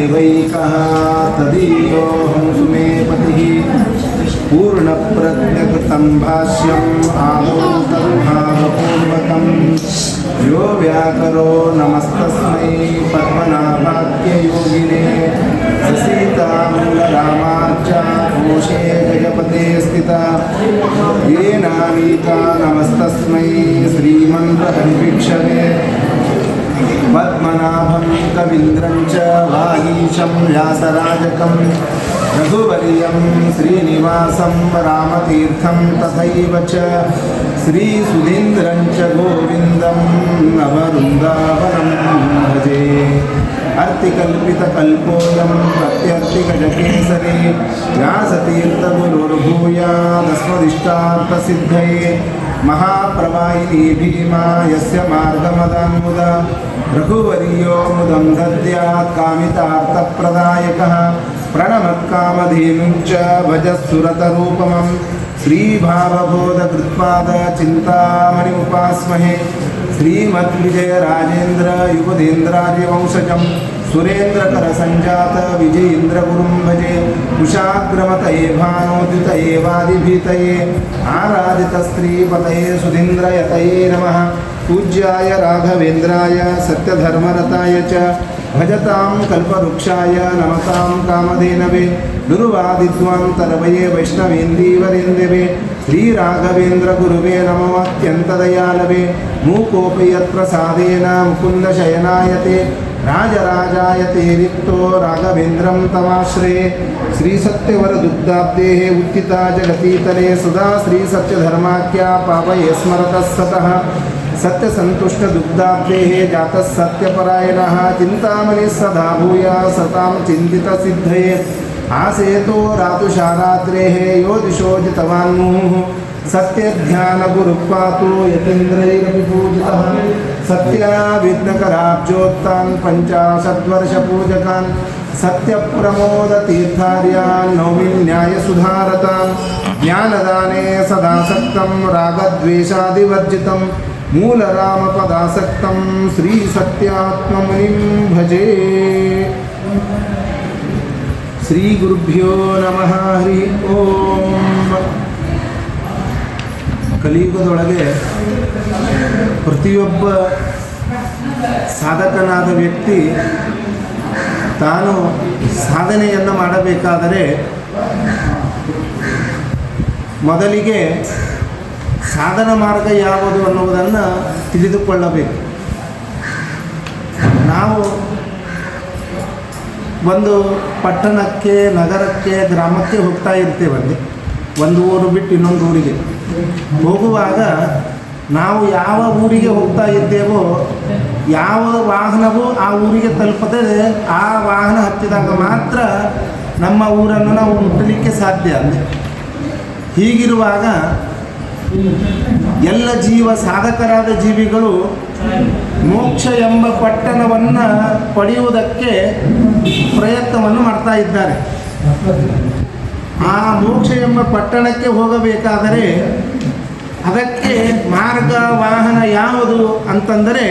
तदेवैकः तदीयोऽहं मे पतिः पूर्णप्रज्ञकृतं भाष्यम् आदौ तद्भावपूर्वकं यो व्याकरो नमस्तस्मै पद्मनाभाख्ययोगिने सीतामूलरामार्चा कोशे गजपते स्थिता येनानीता नमस्तस्मै श्रीमन्त्रहरिभिक्षवे पद्मनाभं कवीन्द्रं च वागीशं व्यासराजकं रघुवर्यं श्रीनिवासं रामतीर्थं तथैव च श्रीसुधीन्द्रं च गोविन्दं नववृन्दावनं भजे। अर्तिकल्पितकल्पोऽयं प्रत्यर्तिगजकेसरी व्यासतीर्थगुरुर्भूयादस्मदिष्टार्थसिद्धये महाप्रवाहिनी भीमा यस्य मार्गमदान्मुदा रघुवर्यो मुदं दद्यात् कामितार्थप्रदायकः प्रणमत्कामधेनुं च भजस्सुरतरूपमं श्रीभावबोधकृत्पादचिन्तामणिमुपास्महे श्रीमद्विजयराजेन्द्र युगधेन्द्रार्यवंशजं सुरेन्द्रकरसञ्जात विजयेन्द्रगुरुं भजे। कुशाग्रमतये भानोद्युतये वादिभीतये आराधितस्त्रीपतये सुधीन्द्रयतये नमः। पूज्याय राघवेन्द्राय सत्यधर्मरताय च भजतां कल्पवृक्षाय नमतां कामधेनवे दुर्वादिध्वान्तरवये वैष्णवेन्दीवरेन्दवे श्रीराघवेन्द्रगुरुवे नमो अत्यन्तदयालवे। मूकोऽपि यत्प्रसादेन मुकुन्दशयनायते राजराजायते रिक्तो राघवेन्द्रं तमाश्रये। श्रीसत्यवरदुग्धाब्देः उत्थिता जगतीतले सदा श्रीसत्यधर्माख्या पावये स्मरतः सतः सत्यसन्तुष्टदुग्धाब्देः जातः सत्यपरायणः चिन्तामणिः सदा भूया सतां चिन्तितसिद्धये। आसेतो रातुषारात्रेः यो दिशो जितवान्मुहुः सत्यध्यानगुरुपातु यतीन्द्रैरपि पूजितः सत्याविघ्नकराब्जोत्तान् पञ्चाशद्वर्षपूजकान् सत्यप्रमोदतीर्थार्यान् नौमि न्यायसुधारतान् ज्ञानदाने सदासक्तं रागद्वेषादिवर्जितं मूलरामपदासक्तं श्रीसत्यात्ममुनिं भजे। श्रीगुरुभ्यो नमः हरि ओम। ಕಲಿಯುಗದೊಳಗೆ ಪ್ರತಿಯೊಬ್ಬ ಸಾಧಕನಾದ ವ್ಯಕ್ತಿ ತಾನು ಸಾಧನೆಯನ್ನು ಮಾಡಬೇಕಾದರೆ ಮೊದಲಿಗೆ ಸಾಧನ ಮಾರ್ಗ ಯಾವುದು ಅನ್ನುವುದನ್ನು ತಿಳಿದುಕೊಳ್ಳಬೇಕು. ನಾವು ಒಂದು ಪಟ್ಟಣಕ್ಕೆ ನಗರಕ್ಕೆ ಗ್ರಾಮಕ್ಕೆ ಹೋಗ್ತಾ ಇರ್ತೇವೆ. ಒಂದು ಊರು ಬಿಟ್ಟು ಇನ್ನೊಂದು ಊರಿಗೆ ಹೋಗುವಾಗ ನಾವು ಯಾವ ಊರಿಗೆ ಹೋಗ್ತಾ ಇದ್ದೇವೋ ಯಾವ ವಾಹನವೂ ಆ ಊರಿಗೆ ತಲುಪದೆ ಆ ವಾಹನ ಹತ್ತಿದಾಗ ಮಾತ್ರ ನಮ್ಮ ಊರನ್ನು ನಾವು ಮುಟ್ಟಲಿಕ್ಕೆ ಸಾಧ್ಯ. ಹೀಗಿರುವಾಗ ಎಲ್ಲ ಸಾಧಕರಾದ ಜೀವಿಗಳು ಮೋಕ್ಷ ಎಂಬ ಪಟ್ಟಣವನ್ನು ಪಡೆಯುವುದಕ್ಕೆ ಪ್ರಯತ್ನವನ್ನು ಮಾಡ್ತಾ ಇದ್ದಾರೆ. ಆ ಮೋಕ್ಷ ಎಂಬ ಪಟ್ಟಣಕ್ಕೆ ಹೋಗಬೇಕಾದರೆ ಅದಕ್ಕೆ ಮಾರ್ಗ ವಾಹನ ಯಾವುದು ಅಂತಂದರೆ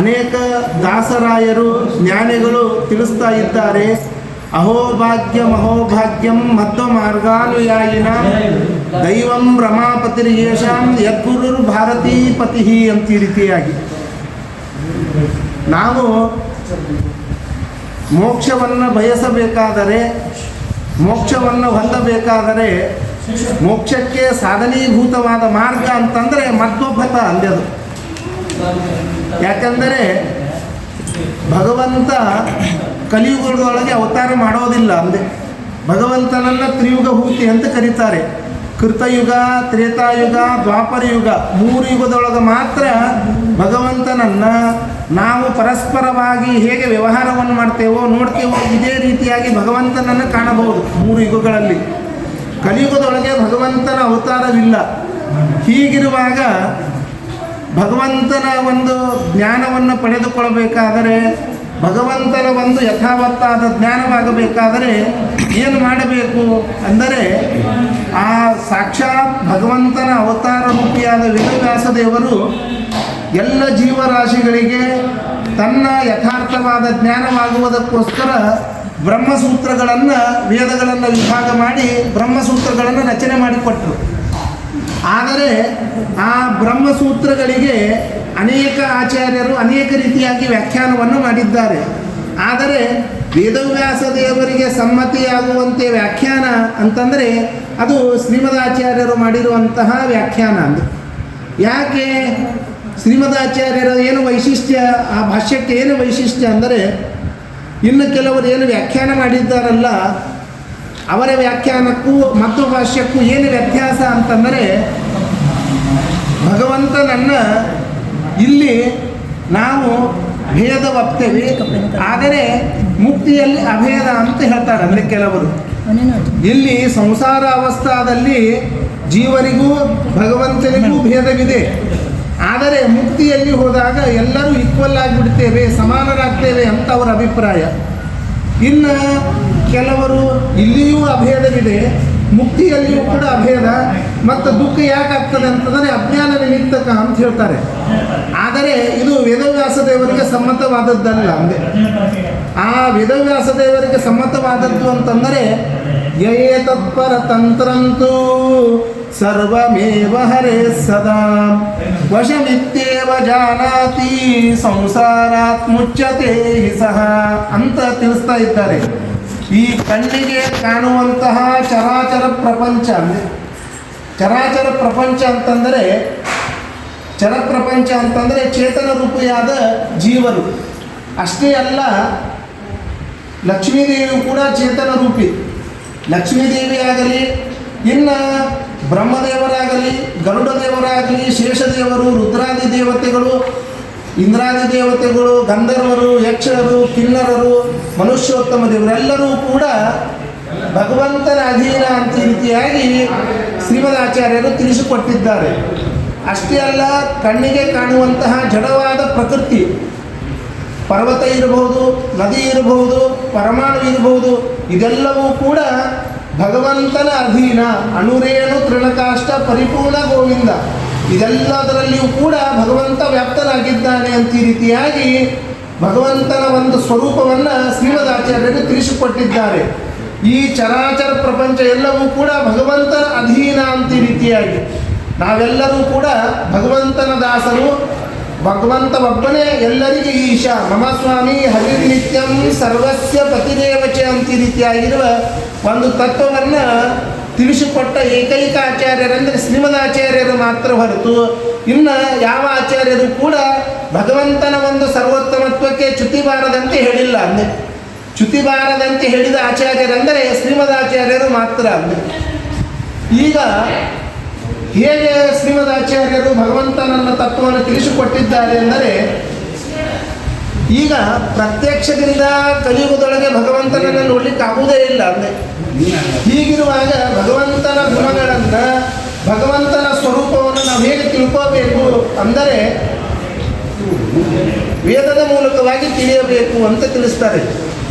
ಅನೇಕ ದಾಸರಾಯರು ಜ್ಞಾನಿಗಳು ತಿಳಿಸ್ತಾ ಇದ್ದಾರೆ. ಅಹೋಭಾಗ್ಯಂ ಅಹೋಭಾಗ್ಯಂ ಮಧ್ವ ಮಾರ್ಗಾನುಯಾಯಿನ ದೈವಂ ರಮಾಪತಿರ್ಯೇಷಾಂ ಯದ್ಗುರುರ್ ಭಾರತೀ ಪತಿ ಅಂತ ಈ ರೀತಿಯಾಗಿ ನಾವು ಮೋಕ್ಷವನ್ನು ಬಯಸಬೇಕಾದರೆ ಮೋಕ್ಷವನ್ನು ಹೊಂದಬೇಕಾದರೆ ಮೋಕ್ಷಕ್ಕೆ ಸಾಧನೀಭೂತವಾದ ಮಾರ್ಗ ಅಂತಂದರೆ ಮಧ್ವಪಥ ಅಂದದು. ಯಾಕಂದರೆ ಭಗವಂತ ಕಲಿಯುಗದೊಳಗೆ ಅವತಾರ ಮಾಡೋದಿಲ್ಲ ಅಂದೆ. ಭಗವಂತನನ್ನು ತ್ರಿಯುಗ ಹೂತಿ ಅಂತ ಕರೀತಾರೆ. ಕೃತಯುಗ, ತ್ರೇತಾಯುಗ, ದ್ವಾಪರ ಯುಗ, 3 ಯುಗದೊಳಗೆ ಮಾತ್ರ ಭಗವಂತನನ್ನು ನಾವು ಪರಸ್ಪರವಾಗಿ ಹೇಗೆ ವ್ಯವಹಾರವನ್ನು ಮಾಡ್ತೇವೋ ನೋಡ್ತೇವೋ ಇದೇ ರೀತಿಯಾಗಿ ಭಗವಂತನನ್ನು ಕಾಣಬಹುದು 3 ಯುಗಗಳಲ್ಲಿ. ಕಲಿಯುಗದೊಳಗೆ ಭಗವಂತನ ಅವತಾರವಿಲ್ಲ. ಹೀಗಿರುವಾಗ ಭಗವಂತನ ಒಂದು ಜ್ಞಾನವನ್ನು ಪಡೆದುಕೊಳ್ಳಬೇಕಾದರೆ ಭಗವಂತನ ಒಂದು ಯಥಾವತ್ತಾದ ಜ್ಞಾನವಾಗಬೇಕಾದರೆ ಏನು ಮಾಡಬೇಕು ಅಂದರೆ ಆ ಸಾಕ್ಷಾತ್ ಭಗವಂತನ ಅವತಾರ ರೂಪಿಯಾದ ವೇದವ್ಯಾಸ ದೇವರು ಎಲ್ಲ ಜೀವರಾಶಿಗಳಿಗೆ ತನ್ನ ಯಥಾರ್ಥವಾದ ಜ್ಞಾನವಾಗುವುದಕ್ಕೋಸ್ಕರ ಬ್ರಹ್ಮಸೂತ್ರಗಳನ್ನು ವೇದಗಳನ್ನು ವಿಭಾಗ ಮಾಡಿ ಬ್ರಹ್ಮಸೂತ್ರಗಳನ್ನು ರಚನೆ ಮಾಡಿಕೊಟ್ಟರು. ಆದರೆ ಆ ಬ್ರಹ್ಮಸೂತ್ರಗಳಿಗೆ ಅನೇಕ ಆಚಾರ್ಯರು ಅನೇಕ ರೀತಿಯಾಗಿ ವ್ಯಾಖ್ಯಾನವನ್ನು ಮಾಡಿದ್ದಾರೆ. ಆದರೆ ವೇದವ್ಯಾಸ ದೇವರಿಗೆ ಸಮ್ಮತಿಯಾಗುವಂತೆ ವ್ಯಾಖ್ಯಾನ ಅಂತಂದರೆ ಅದು ಶ್ರೀಮದಾಚಾರ್ಯರು ಮಾಡಿರುವಂತಹ ವ್ಯಾಖ್ಯಾನ. ಅಂದರೆ ಯಾಕೆ ಶ್ರೀಮದಾಚಾರ್ಯರ ಏನು ವೈಶಿಷ್ಟ್ಯ, ಆ ಭಾಷ್ಯಕ್ಕೆ ಏನು ವೈಶಿಷ್ಟ್ಯ ಅಂದರೆ, ಇನ್ನು ಕೆಲವರು ಏನು ವ್ಯಾಖ್ಯಾನ ಮಾಡಿದ್ದಾರಲ್ಲ ಅವರ ವ್ಯಾಖ್ಯಾನಕ್ಕೂ ಮತ್ತು ಭಾಷ್ಯಕ್ಕೂ ಏನು ವ್ಯತ್ಯಾಸ ಅಂತಂದರೆ, ಭಗವಂತನನ್ನು ಇಲ್ಲಿ ನಾವು ಭೇದ ಒಪ್ತೇವೆ, ಆದರೆ ಮುಕ್ತಿಯಲ್ಲಿ ಅಭೇದ ಅಂತ ಹೇಳ್ತಾರೆ. ಅಂದರೆ ಕೆಲವರು ಇಲ್ಲಿ ಸಂಸಾರ ಅವಸ್ಥಾದಲ್ಲಿ ಜೀವನಿಗೂ ಭಗವಂತನಿಗೂ ಭೇದವಿದೆ, ಆದರೆ ಮುಕ್ತಿಯಲ್ಲಿ ಹೋದಾಗ ಎಲ್ಲರೂ ಈಕ್ವಲ್ ಆಗಿಬಿಡ್ತೇವೆ, ಸಮಾನರಾಗ್ತೇವೆ ಅಂತ ಅವರ ಅಭಿಪ್ರಾಯ. ಇನ್ನು ಕೆಲವರು ಇಲ್ಲಿಯೂ ಅಭೇದವಿದೆ, ಮುಕ್ತಿಯಲ್ಲಿಯೂ ಕೂಡ ಅಭೇದ, ಮತ್ತು ದುಃಖ ಯಾಕಾಗ್ತದೆ ಅಂತಂದರೆ ಅಜ್ಞಾನ ನಿಮಿತ್ತಕ ಅಂತ ಹೇಳ್ತಾರೆ. ಆದರೆ ಇದು ವೇದವ್ಯಾಸ ದೇವರಿಗೆ ಸಮ್ಮತವಾದದ್ದಲ್ಲ. ಅಂದರೆ ಆ ವೇದವ್ಯಾಸ ದೇವರಿಗೆ ಸಮ್ಮತವಾದದ್ದು ಅಂತಂದರೆ ಯೇ ತತ್ಪರ ತಂತ್ರಂತೂ ಸರ್ವಮೇವ ಹರೇ ಸದಾ ವಶಮಿತ್ಯೇವ ಜಾನಾತಿ ಸಂಸಾರಾತ್ ಮುಚ್ಯತೆ ಸಹ ಅಂತ ತಿಳಿಸ್ತಾ ಇದ್ದಾರೆ. ಈ ಕಣ್ಣಿಗೆ ಕಾಣುವಂತಹ ಚರಾಚರ ಪ್ರಪಂಚ, ಅಂದರೆ ಚರಾಚರ ಪ್ರಪಂಚ ಅಂತಂದರೆ ಚರಪ್ರಪಂಚ ಅಂತಂದರೆ ಚೇತನ ರೂಪಿಯಾದ ಜೀವರು. ಅಷ್ಟೇ ಅಲ್ಲ, ಲಕ್ಷ್ಮೀದೇವಿಯು ಕೂಡ ಚೇತನ ರೂಪಿ. ಲಕ್ಷ್ಮೀದೇವಿಯಾಗಲಿ, ಇನ್ನು ಬ್ರಹ್ಮದೇವರಾಗಲಿ, ಗರುಡ ದೇವರಾಗಲಿ, ಶೇಷದೇವರು, ರುದ್ರಾದಿ ದೇವತೆಗಳು, ಇಂದ್ರಾದಿ ದೇವತೆಗಳು, ಗಂಧರ್ವರು, ಯಕ್ಷರು, ಕಿನ್ನರರು, ಮನುಷ್ಯೋತ್ತಮ ದೇವರೆಲ್ಲರೂ ಕೂಡ ಭಗವಂತನ ಅಧೀನ ಅಂತ ರೀತಿಯಾಗಿ ಶ್ರೀಮದಾಚಾರ್ಯರು ತಿಳಿಸಿಕೊಟ್ಟಿದ್ದಾರೆ. ಅಷ್ಟೇ ಅಲ್ಲ, ಕಣ್ಣಿಗೆ ಕಾಣುವಂತಹ ಜಡವಾದ ಪ್ರಕೃತಿ, ಪರ್ವತ ಇರಬಹುದು, ನದಿ ಇರಬಹುದು, ಪರಮಾಣು ಇರಬಹುದು, ಇದೆಲ್ಲವೂ ಕೂಡ ಭಗವಂತನ ಅಧೀನ. ಅಣುರೇಣು ತೃಣಕಾಷ್ಟ ಪರಿಪೂರ್ಣ ಗೋವಿಂದ, ಇದೆಲ್ಲದರಲ್ಲಿಯೂ ಕೂಡ ಭಗವಂತ ವ್ಯಾಪ್ತನಾಗಿದ್ದಾನೆ ಅಂತ ಈ ರೀತಿಯಾಗಿ ಭಗವಂತನ ಒಂದು ಸ್ವರೂಪವನ್ನು ಶ್ರೀಮದಾಚಾರ್ಯರು ತಿಳಿಸಿಕೊಟ್ಟಿದ್ದಾರೆ. ಈ ಚರಾಚರ ಪ್ರಪಂಚ ಎಲ್ಲವೂ ಕೂಡ ಭಗವಂತನ ಅಧೀನ ಅಂತ ಈ ರೀತಿಯಾಗಿ ನಾವೆಲ್ಲರೂ ಕೂಡ ಭಗವಂತನ ದಾಸರು. ಭಗವಂತ ಒಬ್ಬನೇ ಎಲ್ಲರಿಗೆ ಈಶ, ಮಮ ಸ್ವಾಮಿ ಹರಿರ್ನಿತ್ಯಂ ಸರ್ವಸ್ಯ ಪತಿದೇವಚ ಅಂತ ಈ ರೀತಿಯಾಗಿರುವ ಒಂದು ತತ್ವವನ್ನು ತಿಳಿಸಿಕೊಟ್ಟ ಏಕೈಕ ಆಚಾರ್ಯರೆಂದರೆ ಶ್ರೀಮದಾಚಾರ್ಯರು ಮಾತ್ರ ಹೊರತು ಇನ್ನು ಯಾವ ಆಚಾರ್ಯರು ಕೂಡ ಭಗವಂತನ ಒಂದು ಸರ್ವೋತ್ತಮತ್ವಕ್ಕೆ ಚ್ಯುತಿ ಬಾರದಂತೆ ಹೇಳಿಲ್ಲ. ಅಂದರೆ ಚ್ಯುತಿ ಬಾರದಂತೆ ಹೇಳಿದ ಆಚಾರ್ಯರೆಂದರೆ ಶ್ರೀಮದಾಚಾರ್ಯರು ಮಾತ್ರ. ಅಂದರೆ ಈಗ ಹೇಗೆ ಶ್ರೀಮದಾಚಾರ್ಯರು ಭಗವಂತನನ್ನ ತತ್ವವನ್ನು ತಿಳಿಸಿಕೊಟ್ಟಿದ್ದಾರೆ ಎಂದರೆ, ಈಗ ಪ್ರತ್ಯಕ್ಷದಿಂದ ಕಲಿಯುಗದೊಳಗೆ ಭಗವಂತನನ್ನು ನೋಡಲಿಕ್ಕಾಗುವುದೇ ಇಲ್ಲ. ಅಂದರೆ ಹೀಗಿರುವಾಗ ಭಗವಂತನ ಗುಣಗಳನ್ನು, ಭಗವಂತನ ಸ್ವರೂಪವನ್ನು ನಾವು ಹೇಗೆ ತಿಳ್ಕೋಬೇಕು ಅಂದರೆ ವೇದದ ಮೂಲಕವಾಗಿ ತಿಳಿಯಬೇಕು ಅಂತ ತಿಳಿಸ್ತಾರೆ.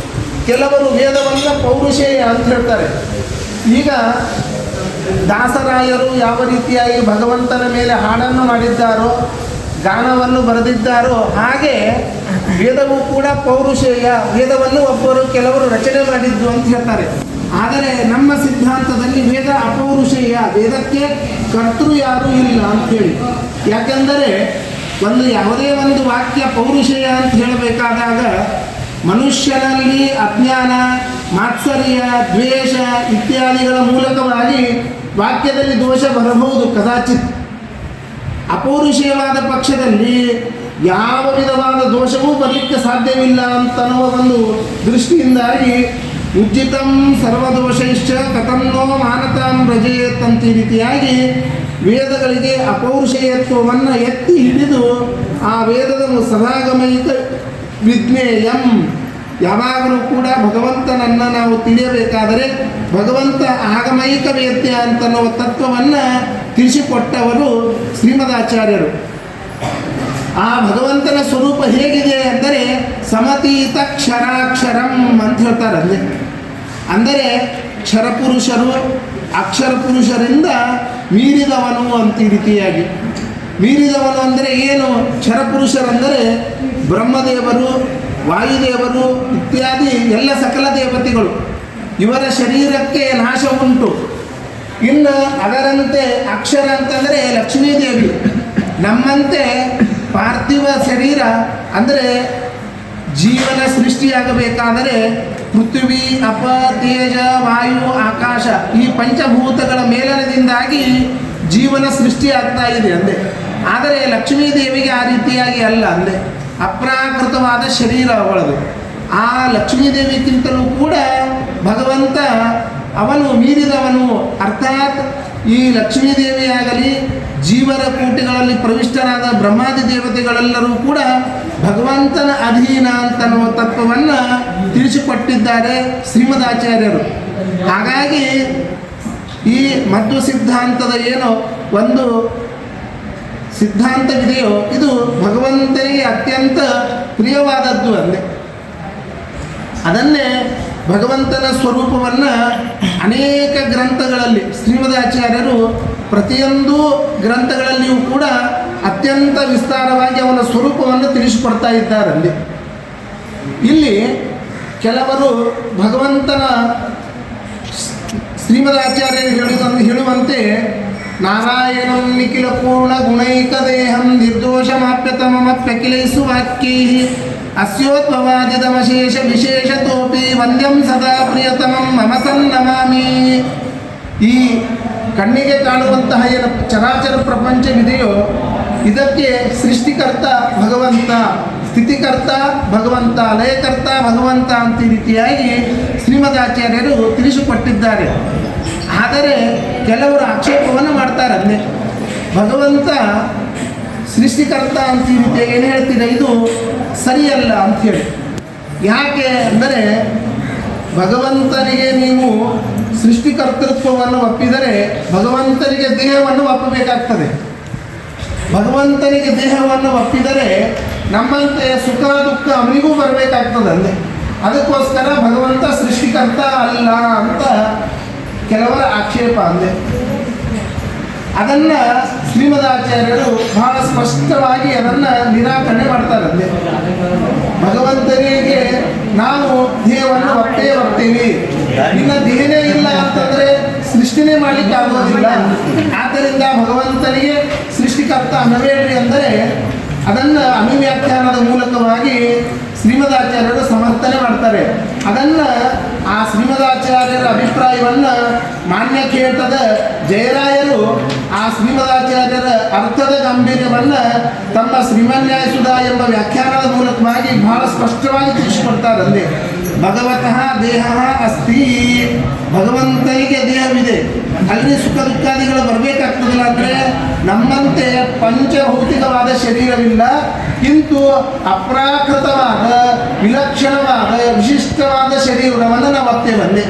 ಕೆಲವರು ವೇದವನ್ನು ಪೌರುಷೇಯ ಅಂತ ಹೇಳ್ತಾರೆ. ಈಗ ದಾಸರಾಯರು ಯಾವ ರೀತಿಯಾಗಿ ಭಗವಂತನ ಮೇಲೆ ಹಾಡನ್ನು ಮಾಡಿದ್ದಾರೋ, ಗಾನವನ್ನು ಬರೆದಿದ್ದಾರೋ, ಹಾಗೆ ವೇದವೂ ಕೂಡ ಪೌರುಷೇಯ, ವೇದವನ್ನು ಒಬ್ಬರು ಕೆಲವರು ರಚನೆ ಮಾಡಿದ್ದು ಅಂತ ಹೇಳ್ತಾರೆ. ಆದರೆ ನಮ್ಮ ಸಿದ್ಧಾಂತದಲ್ಲಿ ವೇದ ಅಪೌರುಷೇಯ, ವೇದಕ್ಕೆ ಕರ್ತೃ ಯಾರೂ ಇಲ್ಲ ಅಂಥೇಳಿ. ಯಾಕೆಂದರೆ ಯಾವುದೇ ಒಂದು ವಾಕ್ಯ ಪೌರುಷೇಯ ಅಂತ ಹೇಳಬೇಕಾದಾಗ ಮನುಷ್ಯನಲ್ಲಿ ಅಜ್ಞಾನ, ಮಾತ್ಸರ್ಯ, ದ್ವೇಷ ಇತ್ಯಾದಿಗಳ ಮೂಲಕವಾಗಿ ವಾಕ್ಯದಲ್ಲಿ ದೋಷ ಬರಬಹುದು ಕದಾಚಿತ್. ಅಪೌರುಷೇಯವಾದ ಪಕ್ಷದಲ್ಲಿ ಯಾವ ವಿಧವಾದ ದೋಷವೂ ಬರಲಿಕ್ಕೆ ಸಾಧ್ಯವಿಲ್ಲ ಅಂತನ್ನುವ ಒಂದು ದೃಷ್ಟಿಯಿಂದಾಗಿ ಉಜ್ಜಿತಂ ಸರ್ವದೋಷೈಶ್ಚ ಕಥನ್ನೋ ಮಾನತಾಂ ವ್ರಜೇತ್ ಅಂತ ಈ ರೀತಿಯಾಗಿ ವೇದಗಳಿಗೆ ಅಪೌರುಷೇಯತ್ವವನ್ನು ಎತ್ತಿ ಹಿಡಿದು ಆ ವೇದದ ಸದಾಗಮೈಕ ವಿಜ್ಞೇಯಂ, ಯಾವಾಗಲೂ ಕೂಡ ಭಗವಂತನನ್ನು ನಾವು ತಿಳಿಯಬೇಕಾದರೆ ಭಗವಂತ ಆಗಮೈಕ ವೇದ್ಯ ಅಂತನ್ನುವ ತತ್ವವನ್ನು ತಿಳಿಸಿಕೊಟ್ಟವರು ಶ್ರೀಮದಾಚಾರ್ಯರು. ಆ ಭಗವಂತನ ಸ್ವರೂಪ ಹೇಗಿದೆ ಅಂದರೆ ಸಮತೀತ ಕ್ಷರಾಕ್ಷರಂ ಅಂತ ಹೇಳ್ತಾರೆ. ಅಂದರೆ ಕ್ಷರಪುರುಷರು ಅಕ್ಷರ ಪುರುಷರಿಂದ ಮೀರಿದವನು ಅಂತ ಈ ರೀತಿಯಾಗಿ. ಮೀರಿದವನು ಅಂದರೆ ಏನು? ಕ್ಷರಪುರುಷರೆಂದರೆ ಬ್ರಹ್ಮದೇವರು, ವಾಯುದೇವರು ಇತ್ಯಾದಿ ಎಲ್ಲ ಸಕಲ ದೇವತೆಗಳು ಇವರ ಶರೀರಕ್ಕೆ ನಾಶ ಉಂಟು. ಇನ್ನು ಅದರಂತೆ ಅಕ್ಷರ ಅಂತಂದರೆ ಲಕ್ಷ್ಮೀದೇವಿ. ನಮ್ಮಂತೆ ಪಾರ್ಥಿವ ಶರೀರ ಅಂದರೆ ಜೀವನ ಸೃಷ್ಟಿಯಾಗಬೇಕಾದರೆ ಪೃಥ್ವಿ, ಅಪ, ತೇಜ, ವಾಯು, ಆಕಾಶ ಈ ಪಂಚಭೂತಗಳ ಮೇಲನದಿಂದಾಗಿ ಜೀವನ ಸೃಷ್ಟಿಯಾಗ್ತಾ ಇದೆ ಅಂದೆ. ಆದರೆ ಲಕ್ಷ್ಮೀದೇವಿಗೆ ಆ ರೀತಿಯಾಗಿ ಅಲ್ಲ ಅಂದೆ. ಅಪ್ರಾಕೃತವಾದ ಶರೀರ ಅವಳದು. ಆ ಲಕ್ಷ್ಮೀದೇವಿಗಿಂತಲೂ ಕೂಡ ಭಗವಂತ ಅವನು ಮೀರಿದವನು. ಅರ್ಥಾತ್ ಈ ಲಕ್ಷ್ಮೀದೇವಿಯಾಗಲಿ ಜೀವನ ಕೂಟಿಗಳಲ್ಲಿ ಪ್ರವಿಷ್ಟರಾದ ಬ್ರಹ್ಮಾದಿ ದೇವತೆಗಳೆಲ್ಲರೂ ಕೂಡ ಭಗವಂತನ ಅಧೀನ ಅಂತನ್ನುವ ತತ್ವವನ್ನು ತಿಳಿಸಿಕೊಟ್ಟಿದ್ದಾರೆ ಶ್ರೀಮದಾಚಾರ್ಯರು. ಹಾಗಾಗಿ ಈ ಮಧ್ವ ಸಿದ್ಧಾಂತದ ಏನೋ ಒಂದು ಸಿದ್ಧಾಂತವಿದೆಯೋ ಇದು ಭಗವಂತನಿಗೆ ಅತ್ಯಂತ ಪ್ರಿಯವಾದದ್ದು ಅಂದೆ. ಅದನ್ನೇ ಭಗವಂತನ ಸ್ವರೂಪವನ್ನು ಅನೇಕ ಗ್ರಂಥಗಳಲ್ಲಿ ಶ್ರೀಮದಾಚಾರ್ಯರು ಪ್ರತಿಯೊಂದು ಗ್ರಂಥಗಳಲ್ಲಿಯೂ ಕೂಡ ಅತ್ಯಂತ ವಿಸ್ತಾರವಾಗಿ ಅವನ ಸ್ವರೂಪವನ್ನು ತಿಳಿಸಿಕೊಡ್ತಾ ಇದ್ದಾರಲ್ಲಿ. ಇಲ್ಲಿ ಕೆಲವರು ಭಗವಂತನ ಶ್ರೀಮದಾಚಾರ್ಯರು ಹೇಳುವಂತೆ ನಾರಾಯಣಂ ನಿಖಿಲ ಪೂರ್ಣ ಗುಣೈಕ ದೇಹಂ ನಿರ್ದೋಷಮಾಪ್ಯತಮಮಪ್ಯಖಿಲೈಸು ವಾಕ್ಯೈ ಅಸ್ಯೋದ್ಭವಾದಿದಮಶೇಷ ವಿಶೇಷತೋಪಿ ವಂದ್ಯಂ ಸದಾ ಪ್ರಿಯತಮಂ ಮಮ ಸನ್ನಮಾಮಿ. ಈ ಕಣ್ಣಿಗೆ ಕಾಣುವಂತಹ ಏನು ಚರಾಚರ ಪ್ರಪಂಚವಿದೆಯೋ ಇದಕ್ಕೆ ಸೃಷ್ಟಿಕರ್ತ ಭಗವಂತ, ಸ್ಥಿತಿಕರ್ತ ಭಗವಂತ, ಲಯಕರ್ತ ಭಗವಂತ ಅಂತ ಈ ರೀತಿಯಾಗಿ ಶ್ರೀಮದಾಚಾರ್ಯರು ತಿಳಿಸಿಕೊಟ್ಟಿದ್ದಾರೆ. ಆದರೆ ಕೆಲವರು ಆಕ್ಷೇಪವನ್ನು ಮಾಡ್ತಾರೆ. ಅಂದೆ ಭಗವಂತ ಸೃಷ್ಟಿಕರ್ತ ಅಂತ ಈ ರೀತಿಯಾಗಿ ಏನು ಹೇಳ್ತೀರ, ಇದು ಸರಿಯಲ್ಲ ಅಂಥೇಳಿ. ಯಾಕೆ ಅಂದರೆ ಭಗವಂತನಿಗೆ ನೀವು ಸೃಷ್ಟಿಕರ್ತೃತ್ವವನ್ನು ಒಪ್ಪಿದರೆ ಭಗವಂತನಿಗೆ ದೇಹವನ್ನು ಒಪ್ಪಬೇಕಾಗ್ತದೆ. ಭಗವಂತನಿಗೆ ದೇಹವನ್ನು ಒಪ್ಪಿದರೆ ನಮ್ಮಂತೆ ಸುಖ ದುಃಖ ಅವನಿಗೂ ಬರಬೇಕಾಗ್ತದೆ ಅಂದೆ. ಅದಕ್ಕೋಸ್ಕರ ಭಗವಂತ ಸೃಷ್ಟಿಕರ್ತ ಅಲ್ಲ ಅಂತ ಕೆಲವರ ಆಕ್ಷೇಪ ಅಂದೆ. ಅದನ್ನು ಶ್ರೀಮದಾಚಾರ್ಯರು ಬಹಳ ಸ್ಪಷ್ಟವಾಗಿ ಅದನ್ನು ನಿರಾಕರಣೆ ಮಾಡ್ತಾರೆ. ಅಂದೆ ಭಗವಂತನಿಗೆ ನಾವು ದೇಹವನ್ನು ಒಪ್ತೇವೆ. ಇನ್ನು ದೇಹನೇ ಇಲ್ಲ ಅಂತಂದರೆ ಸೃಷ್ಟಿನೇ ಮಾಡಲಿಕ್ಕೆ ಆಗೋದಿಲ್ಲ. ಆದ್ದರಿಂದ ಭಗವಂತನಿಗೆ ಸೃಷ್ಟಿಕರ್ತ ಅನ್ನಬೇಡ್ರಿ ಅಂದರೆ ಅದನ್ನು ಅನುವ್ಯಾಖ್ಯಾನದ ಮೂಲಕವಾಗಿ ಶ್ರೀಮದಾಚಾರ್ಯರು ಸಮರ್ಥನೆ ಮಾಡ್ತಾರೆ. ಅದನ್ನು ಆ ಶ್ರೀಮದಾಚಾರ್ಯರ ಅಭಿಪ್ರಾಯವನ್ನು ಮಾನ್ಯಕೇತದ ಜಯರಾಯರು ಆ ಶ್ರೀಮದಾಚಾರ್ಯರ ಅರ್ಥದ ಗಾಂಭೀರ್ಯವನ್ನು ತಮ್ಮ ಶ್ರೀಮನ್ಯಾಯಸುಧ ಎಂಬ ವ್ಯಾಖ್ಯಾನದ ಮೂಲಕವಾಗಿ ಬಹಳ ಸ್ಪಷ್ಟವಾಗಿ ತಿಳಿಸಿಕೊಡ್ತಾರೆ. ಅಲ್ಲಿ ಭಗವತಃ ದೇಹ ಅಸ್ತಿ, ಭಗವಂತನಿಗೆ ದೇಹವಿದೆ. ಅಲ್ಲಿ ಸುಖ ದುಃಖಾದಿಗಳು ಬರಬೇಕಾಗ್ತದಿಲ್ಲ. ಅಂದರೆ ನಮ್ಮಂತೆ ಪಂಚಭೌತಿಕವಾದ ಶರೀರವಿಲ್ಲ, ಕಿಂತು ಅಪ್ರಾಕೃತವಾದ ವಿಲಕ್ಷಣವಾದ ವಿಶಿಷ್ಟವಾದ ಶರೀರವನ್ನು ನಾವು ಒಪ್ತೇವೆ.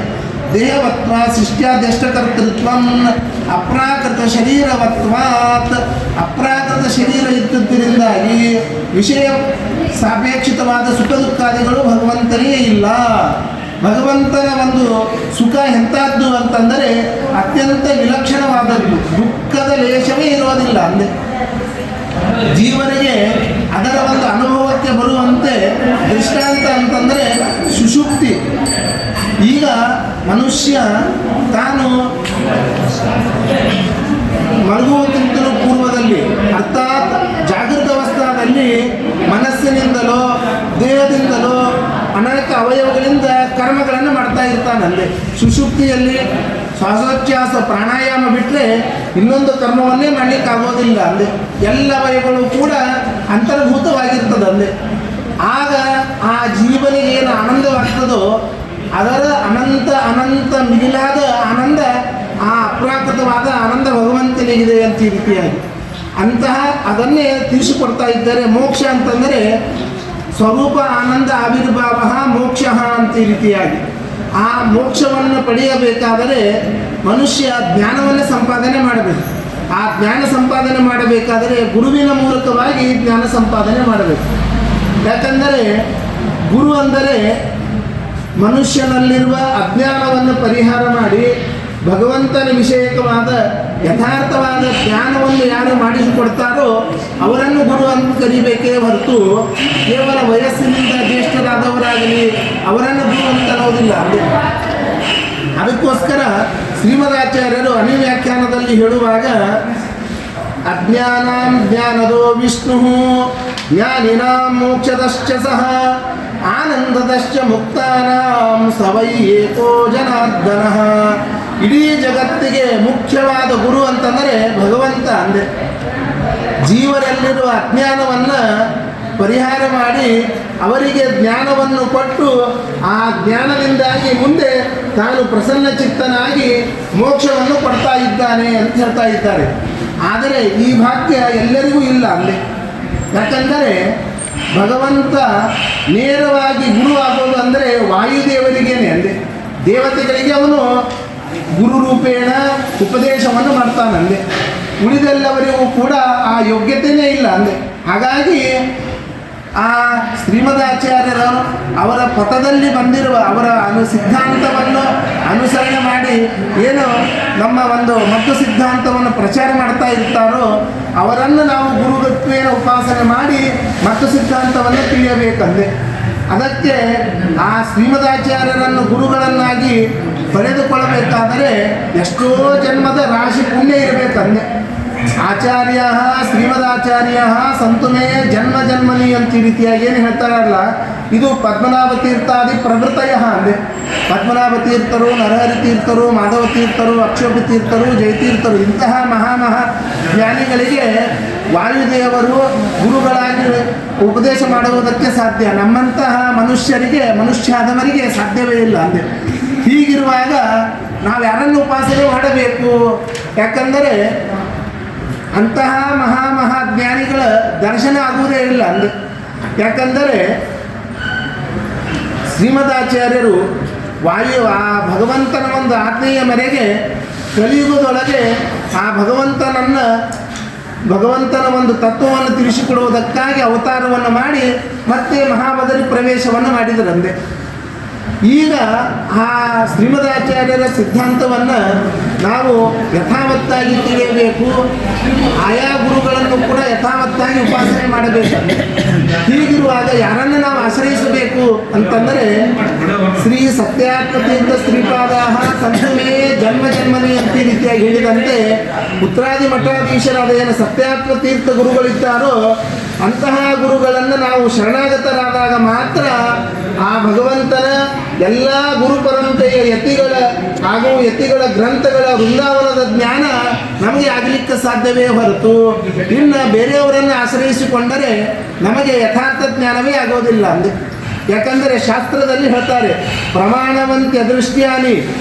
ದೇಹವತ್ವ ಸೃಷ್ಟ್ಯಾದ್ಯಷ್ಟಕರ್ತೃತ್ವ ಅಪ್ರಾಕೃತ ಶರೀರವತ್ವಾತ್, ಅಪ್ರಾಕೃತ ಶರೀರ ಇದ್ದದ್ದರಿಂದಾಗಿ ವಿಷಯ ಸಾಪೇಕ್ಷಿತವಾದ ಸುಖ ದುಃಖಾದಿಗಳು ಭಗವಂತನಿಗೆ ಇಲ್ಲ. ಭಗವಂತನ ಒಂದು ಸುಖ ಎಂಥದ್ದು ಅಂತಂದರೆ ಅತ್ಯಂತ ವಿಲಕ್ಷಣವಾದದ್ದು, ದುಃಖದ ಲೇಷವೇ ಇರೋದಿಲ್ಲ. ಅಂದೆ ಜೀವನಿಗೆ ಅದರ ಒಂದು ಅನುಭವಕ್ಕೆ ಬರುವಂತೆ ದೃಷ್ಟಾಂತ ಅಂತಂದರೆ ಸುಷುಪ್ತಿ. ಈಗ ಮನುಷ್ಯ ತಾನು ಮಲಗುವುದಕ್ಕಿಂತಲೂ ಪೂರ್ವದಲ್ಲಿ ಅರ್ಥಾತ್ ಜಾಗೃತ ಅವಸ್ಥಾದಲ್ಲಿ ಮನಸ್ಸಿನಿಂದಲೋ ದೇಹದಿಂದಲೋ ಅನೇಕ ಅವಯವಗಳಿಂದ ಕರ್ಮಗಳನ್ನು ಮಾಡ್ತಾ ಇರ್ತಾನಲ್ಲಿ. ಸುಷುಪ್ತಿಯಲ್ಲಿ ಶ್ವಾಸೋಚ್ಛ್ವಾಸ ಪ್ರಾಣಾಯಾಮ ಬಿಟ್ಟರೆ ಇನ್ನೊಂದು ಕರ್ಮವನ್ನೇ ಮಾಡಲಿಕ್ಕೆ ಆಗೋದಿಲ್ಲ. ಅಲ್ಲಿ ಎಲ್ಲ ಅವಯವಗಳು ಕೂಡ ಅಂತರ್ಭೂತವಾಗಿರ್ತದೆ. ಅಲ್ಲಿ ಆಗ ಆ ಜೀವನಿಗೆ ಏನು ಆನಂದವಾಗ್ತದೋ ಅದರ ಅನಂತ ಮಿಗಿಲಾದ ಆನಂದ, ಆ ಅಪ್ರಾಕೃತವಾದ ಆನಂದ ಭಗವಂತನಿಗಿದೆ ಅಂತ ಈ ರೀತಿಯಾಗಿ ಅಂತಹ ಅದನ್ನೇ ತಿಳಿಸಿಕೊಡ್ತಾ ಇದ್ದಾರೆ. ಮೋಕ್ಷ ಅಂತಂದರೆ ಸ್ವರೂಪ ಆನಂದ ಆವಿರ್ಭಾವ ಮೋಕ್ಷ ಅಂತ ಈ ರೀತಿಯಾಗಿ ಆ ಮೋಕ್ಷವನ್ನು ಪಡೆಯಬೇಕಾದರೆ ಮನುಷ್ಯ ಜ್ಞಾನವನ್ನು ಸಂಪಾದನೆ ಮಾಡಬೇಕು. ಆ ಜ್ಞಾನ ಸಂಪಾದನೆ ಮಾಡಬೇಕಾದರೆ ಗುರುವಿನ ಮೂಲಕವಾಗಿ ಜ್ಞಾನ ಸಂಪಾದನೆ ಮಾಡಬೇಕು. ಯಾಕಂದರೆ ಗುರು ಅಂದರೆ ಮನುಷ್ಯನಲ್ಲಿರುವ ಅಜ್ಞಾನವನ್ನು ಪರಿಹಾರ ಮಾಡಿ ಭಗವಂತನ ವಿಷಯಕವಾದ ಯಥಾರ್ಥವಾದ ಜ್ಞಾನವನ್ನು ಯಾರು ಮಾಡಿಸಿಕೊಡ್ತಾರೋ ಅವರನ್ನು ಗುರು ಅಂತ ಕರಿಬೇಕೇ ಹೊರತು ಕೇವಲ ವಯಸ್ಸಿನಿಂದ ಜ್ಯೇಷ್ಠರಾದವರಾಗಲಿ ಅವರನ್ನು ಗುರು ಅಂತ ಅನ್ನೋದಿಲ್ಲ. ಅದಕ್ಕೋಸ್ಕರ ಶ್ರೀಮದಾಚಾರ್ಯರು ಅನುವ್ಯಾಖ್ಯಾನದಲ್ಲಿ ಹೇಳುವಾಗ ಅಜ್ಞಾನಾಂ ಜ್ಞಾನದೋ ವಿಷ್ಣು ಜ್ಞಾನಿನಾಂ ಮೋಕ್ಷದಶ್ಚ ಸಹ ಆನಂದದಶ್ಚ ಮುಕ್ತಾನಾಂ ಸವೈ ಏಕೋ ಜನಾರ್ದನಃ. ಇಡೀ ಜಗತ್ತಿಗೆ ಮುಖ್ಯವಾದ ಗುರು ಅಂತಂದರೆ ಭಗವಂತ ಅಂದೆ. ಜೀವರಲ್ಲಿರುವ ಅಜ್ಞಾನವನ್ನು ಪರಿಹಾರ ಮಾಡಿ ಅವರಿಗೆ ಜ್ಞಾನವನ್ನು ಕೊಟ್ಟು ಆ ಜ್ಞಾನದಿಂದಾಗಿ ಮುಂದೆ ತಾನು ಪ್ರಸನ್ನ ಚಿತ್ತನಾಗಿ ಮೋಕ್ಷವನ್ನು ಕೊಡ್ತಾ ಇದ್ದಾನೆ ಅಂತ ಹೇಳ್ತಾ ಇದ್ದಾರೆ. ಆದರೆ ಈ ಭಾಗ್ಯ ಎಲ್ಲರಿಗೂ ಇಲ್ಲ ಅಲ್ಲಿ. ಯಾಕಂದರೆ ಭಗವಂತ ನೇರವಾಗಿ ಗುರು ಆಗೋದು ಅಂದರೆ ವಾಯುದೇವರಿಗೇನೆ ಅಂದೆ. ದೇವತೆಗಳಿಗೆ ಅವನು ಗುರು ರೂಪೇಣ ಉಪದೇಶವನ್ನು ಮಾಡ್ತಾನಂದೆ. ಉಳಿದೆಲ್ಲವರಿಗೂ ಕೂಡ ಆ ಯೋಗ್ಯತೆಯೇ ಇಲ್ಲ ಅಂದೆ. ಹಾಗಾಗಿ ಆ ಶ್ರೀಮದಾಚಾರ್ಯರು ಅವರ ಪಥದಲ್ಲಿ ಬಂದಿರುವ ಅವರ ಸಿದ್ಧಾಂತವನ್ನು ಅನುಸರಣೆ ಮಾಡಿ ಏನು ನಮ್ಮ ಒಂದು ಮತ್ತು ಸಿದ್ಧಾಂತವನ್ನು ಪ್ರಚಾರ ಮಾಡ್ತಾ ಇರ್ತಾರೋ ಅವರನ್ನು ನಾವು ಗುರುತ್ವೇನ ಉಪಾಸನೆ ಮಾಡಿ ಮತ್ತು ಸಿದ್ಧಾಂತವನ್ನು ತಿಳಿಯಬೇಕಂದೆ. ಅದಕ್ಕೆ ಆ ಶ್ರೀಮದಾಚಾರ್ಯರನ್ನು ಗುರುಗಳನ್ನಾಗಿ ಪಡೆದುಕೊಳ್ಳಬೇಕಾದರೆ ಎಷ್ಟೋ ಜನ್ಮದ ರಾಶಿ ಪುಣ್ಯ ಇರಬೇಕಂದೆ. ಆಚಾರ್ಯ ಶ್ರೀಮದಾಚಾರ್ಯ ಸಂತುಮೇ ಜನ್ಮ ಜನ್ಮನಿ ಅಂತ ಈ ರೀತಿಯಾಗಿ ಏನು ಹೇಳ್ತಾರಲ್ಲ, ಇದು ಪದ್ಮನಾಭ ತೀರ್ಥಾದಿ ಪ್ರವೃತ್ತಯ ಅಂದೆ. ಪದ್ಮನಾಭ ತೀರ್ಥರು, ನರಹರಿ ತೀರ್ಥರು, ಮಾಧವ ತೀರ್ಥರು, ಅಕ್ಷೋಭಿ ತೀರ್ಥರು, ಜಯತೀರ್ಥರು ಇಂತಹ ಮಹಾ ಜ್ಞಾನಿಗಳಿಗೆ ವಾಯುದೇವರು ಗುರುಗಳಾಗಿ ಉಪದೇಶ ಮಾಡುವುದಕ್ಕೆ ಸಾಧ್ಯ. ನಮ್ಮಂತಹ ಮನುಷ್ಯಾದವರಿಗೆ ಸಾಧ್ಯವೇ ಇಲ್ಲ ಅಂದೆ. ಹೀಗಿರುವಾಗ ನಾವು ಯಾರನ್ನು ಉಪಾಸನೆ ಮಾಡಬೇಕು? ಯಾಕಂದರೆ ಅಂತಹ ಮಹಾಜ್ಞಾನಿಗಳ ದರ್ಶನ ಆಗುವುದೇ ಇಲ್ಲ ಅಂದೆ. ಯಾಕಂದರೆ ಶ್ರೀಮದಾಚಾರ್ಯರು ಆ ಭಗವಂತನ ಒಂದು ಆಜ್ಞೆಯ ಮೇರೆಗೆ ಕಲಿಯುಗದೊಳಗೆ ಆ ಭಗವಂತನ ಒಂದು ತತ್ವವನ್ನು ತಿಳಿಸಿಕೊಡುವುದಕ್ಕಾಗಿ ಅವತಾರವನ್ನು ಮಾಡಿ ಮತ್ತೆ ಮಹಾಬದರಿ ಪ್ರವೇಶವನ್ನು ಮಾಡಿದರಂದೆ. ಈಗ ಆ ಶ್ರೀಮದಾಚಾರ್ಯರ ಸಿದ್ಧಾಂತವನ್ನು ನಾವು ಯಥಾವತ್ತಾಗಿ ತಿಳಿಯಬೇಕು. ಆಯಾ ಗುರುಗಳನ್ನು ಕೂಡ ಯಥಾವತ್ತಾಗಿ ಉಪಾಸನೆ ಮಾಡಬೇಕು. ಹೀಗಿರುವಾಗ ಯಾರನ್ನು ನಾವು ಆಶ್ರಯಿಸಬೇಕು ಅಂತಂದರೆ ಶ್ರೀ ಸತ್ಯಾತ್ಮತೀರ್ಥ ಶ್ರೀಪಾದ ಸಂತಮೇ ಜನ್ಮ ಜನ್ಮನಿ ಅಂತ ರೀತಿಯಾಗಿ ಹೇಳಿದಂತೆ ಉತ್ತರಾದಿ ಮಠಾಧೀಶರಾದ ಏನು ಸತ್ಯಾತ್ಮತೀರ್ಥ ಗುರುಗಳಿದ್ದಾರೋ ಅಂತಹ ಗುರುಗಳನ್ನು ನಾವು ಶರಣಾಗತರಾದಾಗ ಮಾತ್ರ ಆ ಭಗವಂತನ ಎಲ್ಲ ಗುರು ಪರಂಪರೆಯ ಯತಿಗಳ ಗ್ರಂಥಗಳ ವೃಂದಾವನದ ಜ್ಞಾನ ನಮಗೆ ಆಗಲಿಕ್ಕೆ ಸಾಧ್ಯವೇ ಹೊರತು ಇನ್ನು ಬೇರೆಯವರನ್ನು ಆಶ್ರಯಿಸಿಕೊಂಡರೆ ನಮಗೆ ಯಥಾರ್ಥ ಜ್ಞಾನವೇ ಆಗೋದಿಲ್ಲ ಅಂದೆ. ಯಾಕಂದರೆ ಶಾಸ್ತ್ರದಲ್ಲಿ ಹೇಳ್ತಾರೆ, ಪ್ರಮಾಣವಂತ್ಯ ದೃಷ್ಟ್ಯಾನಿ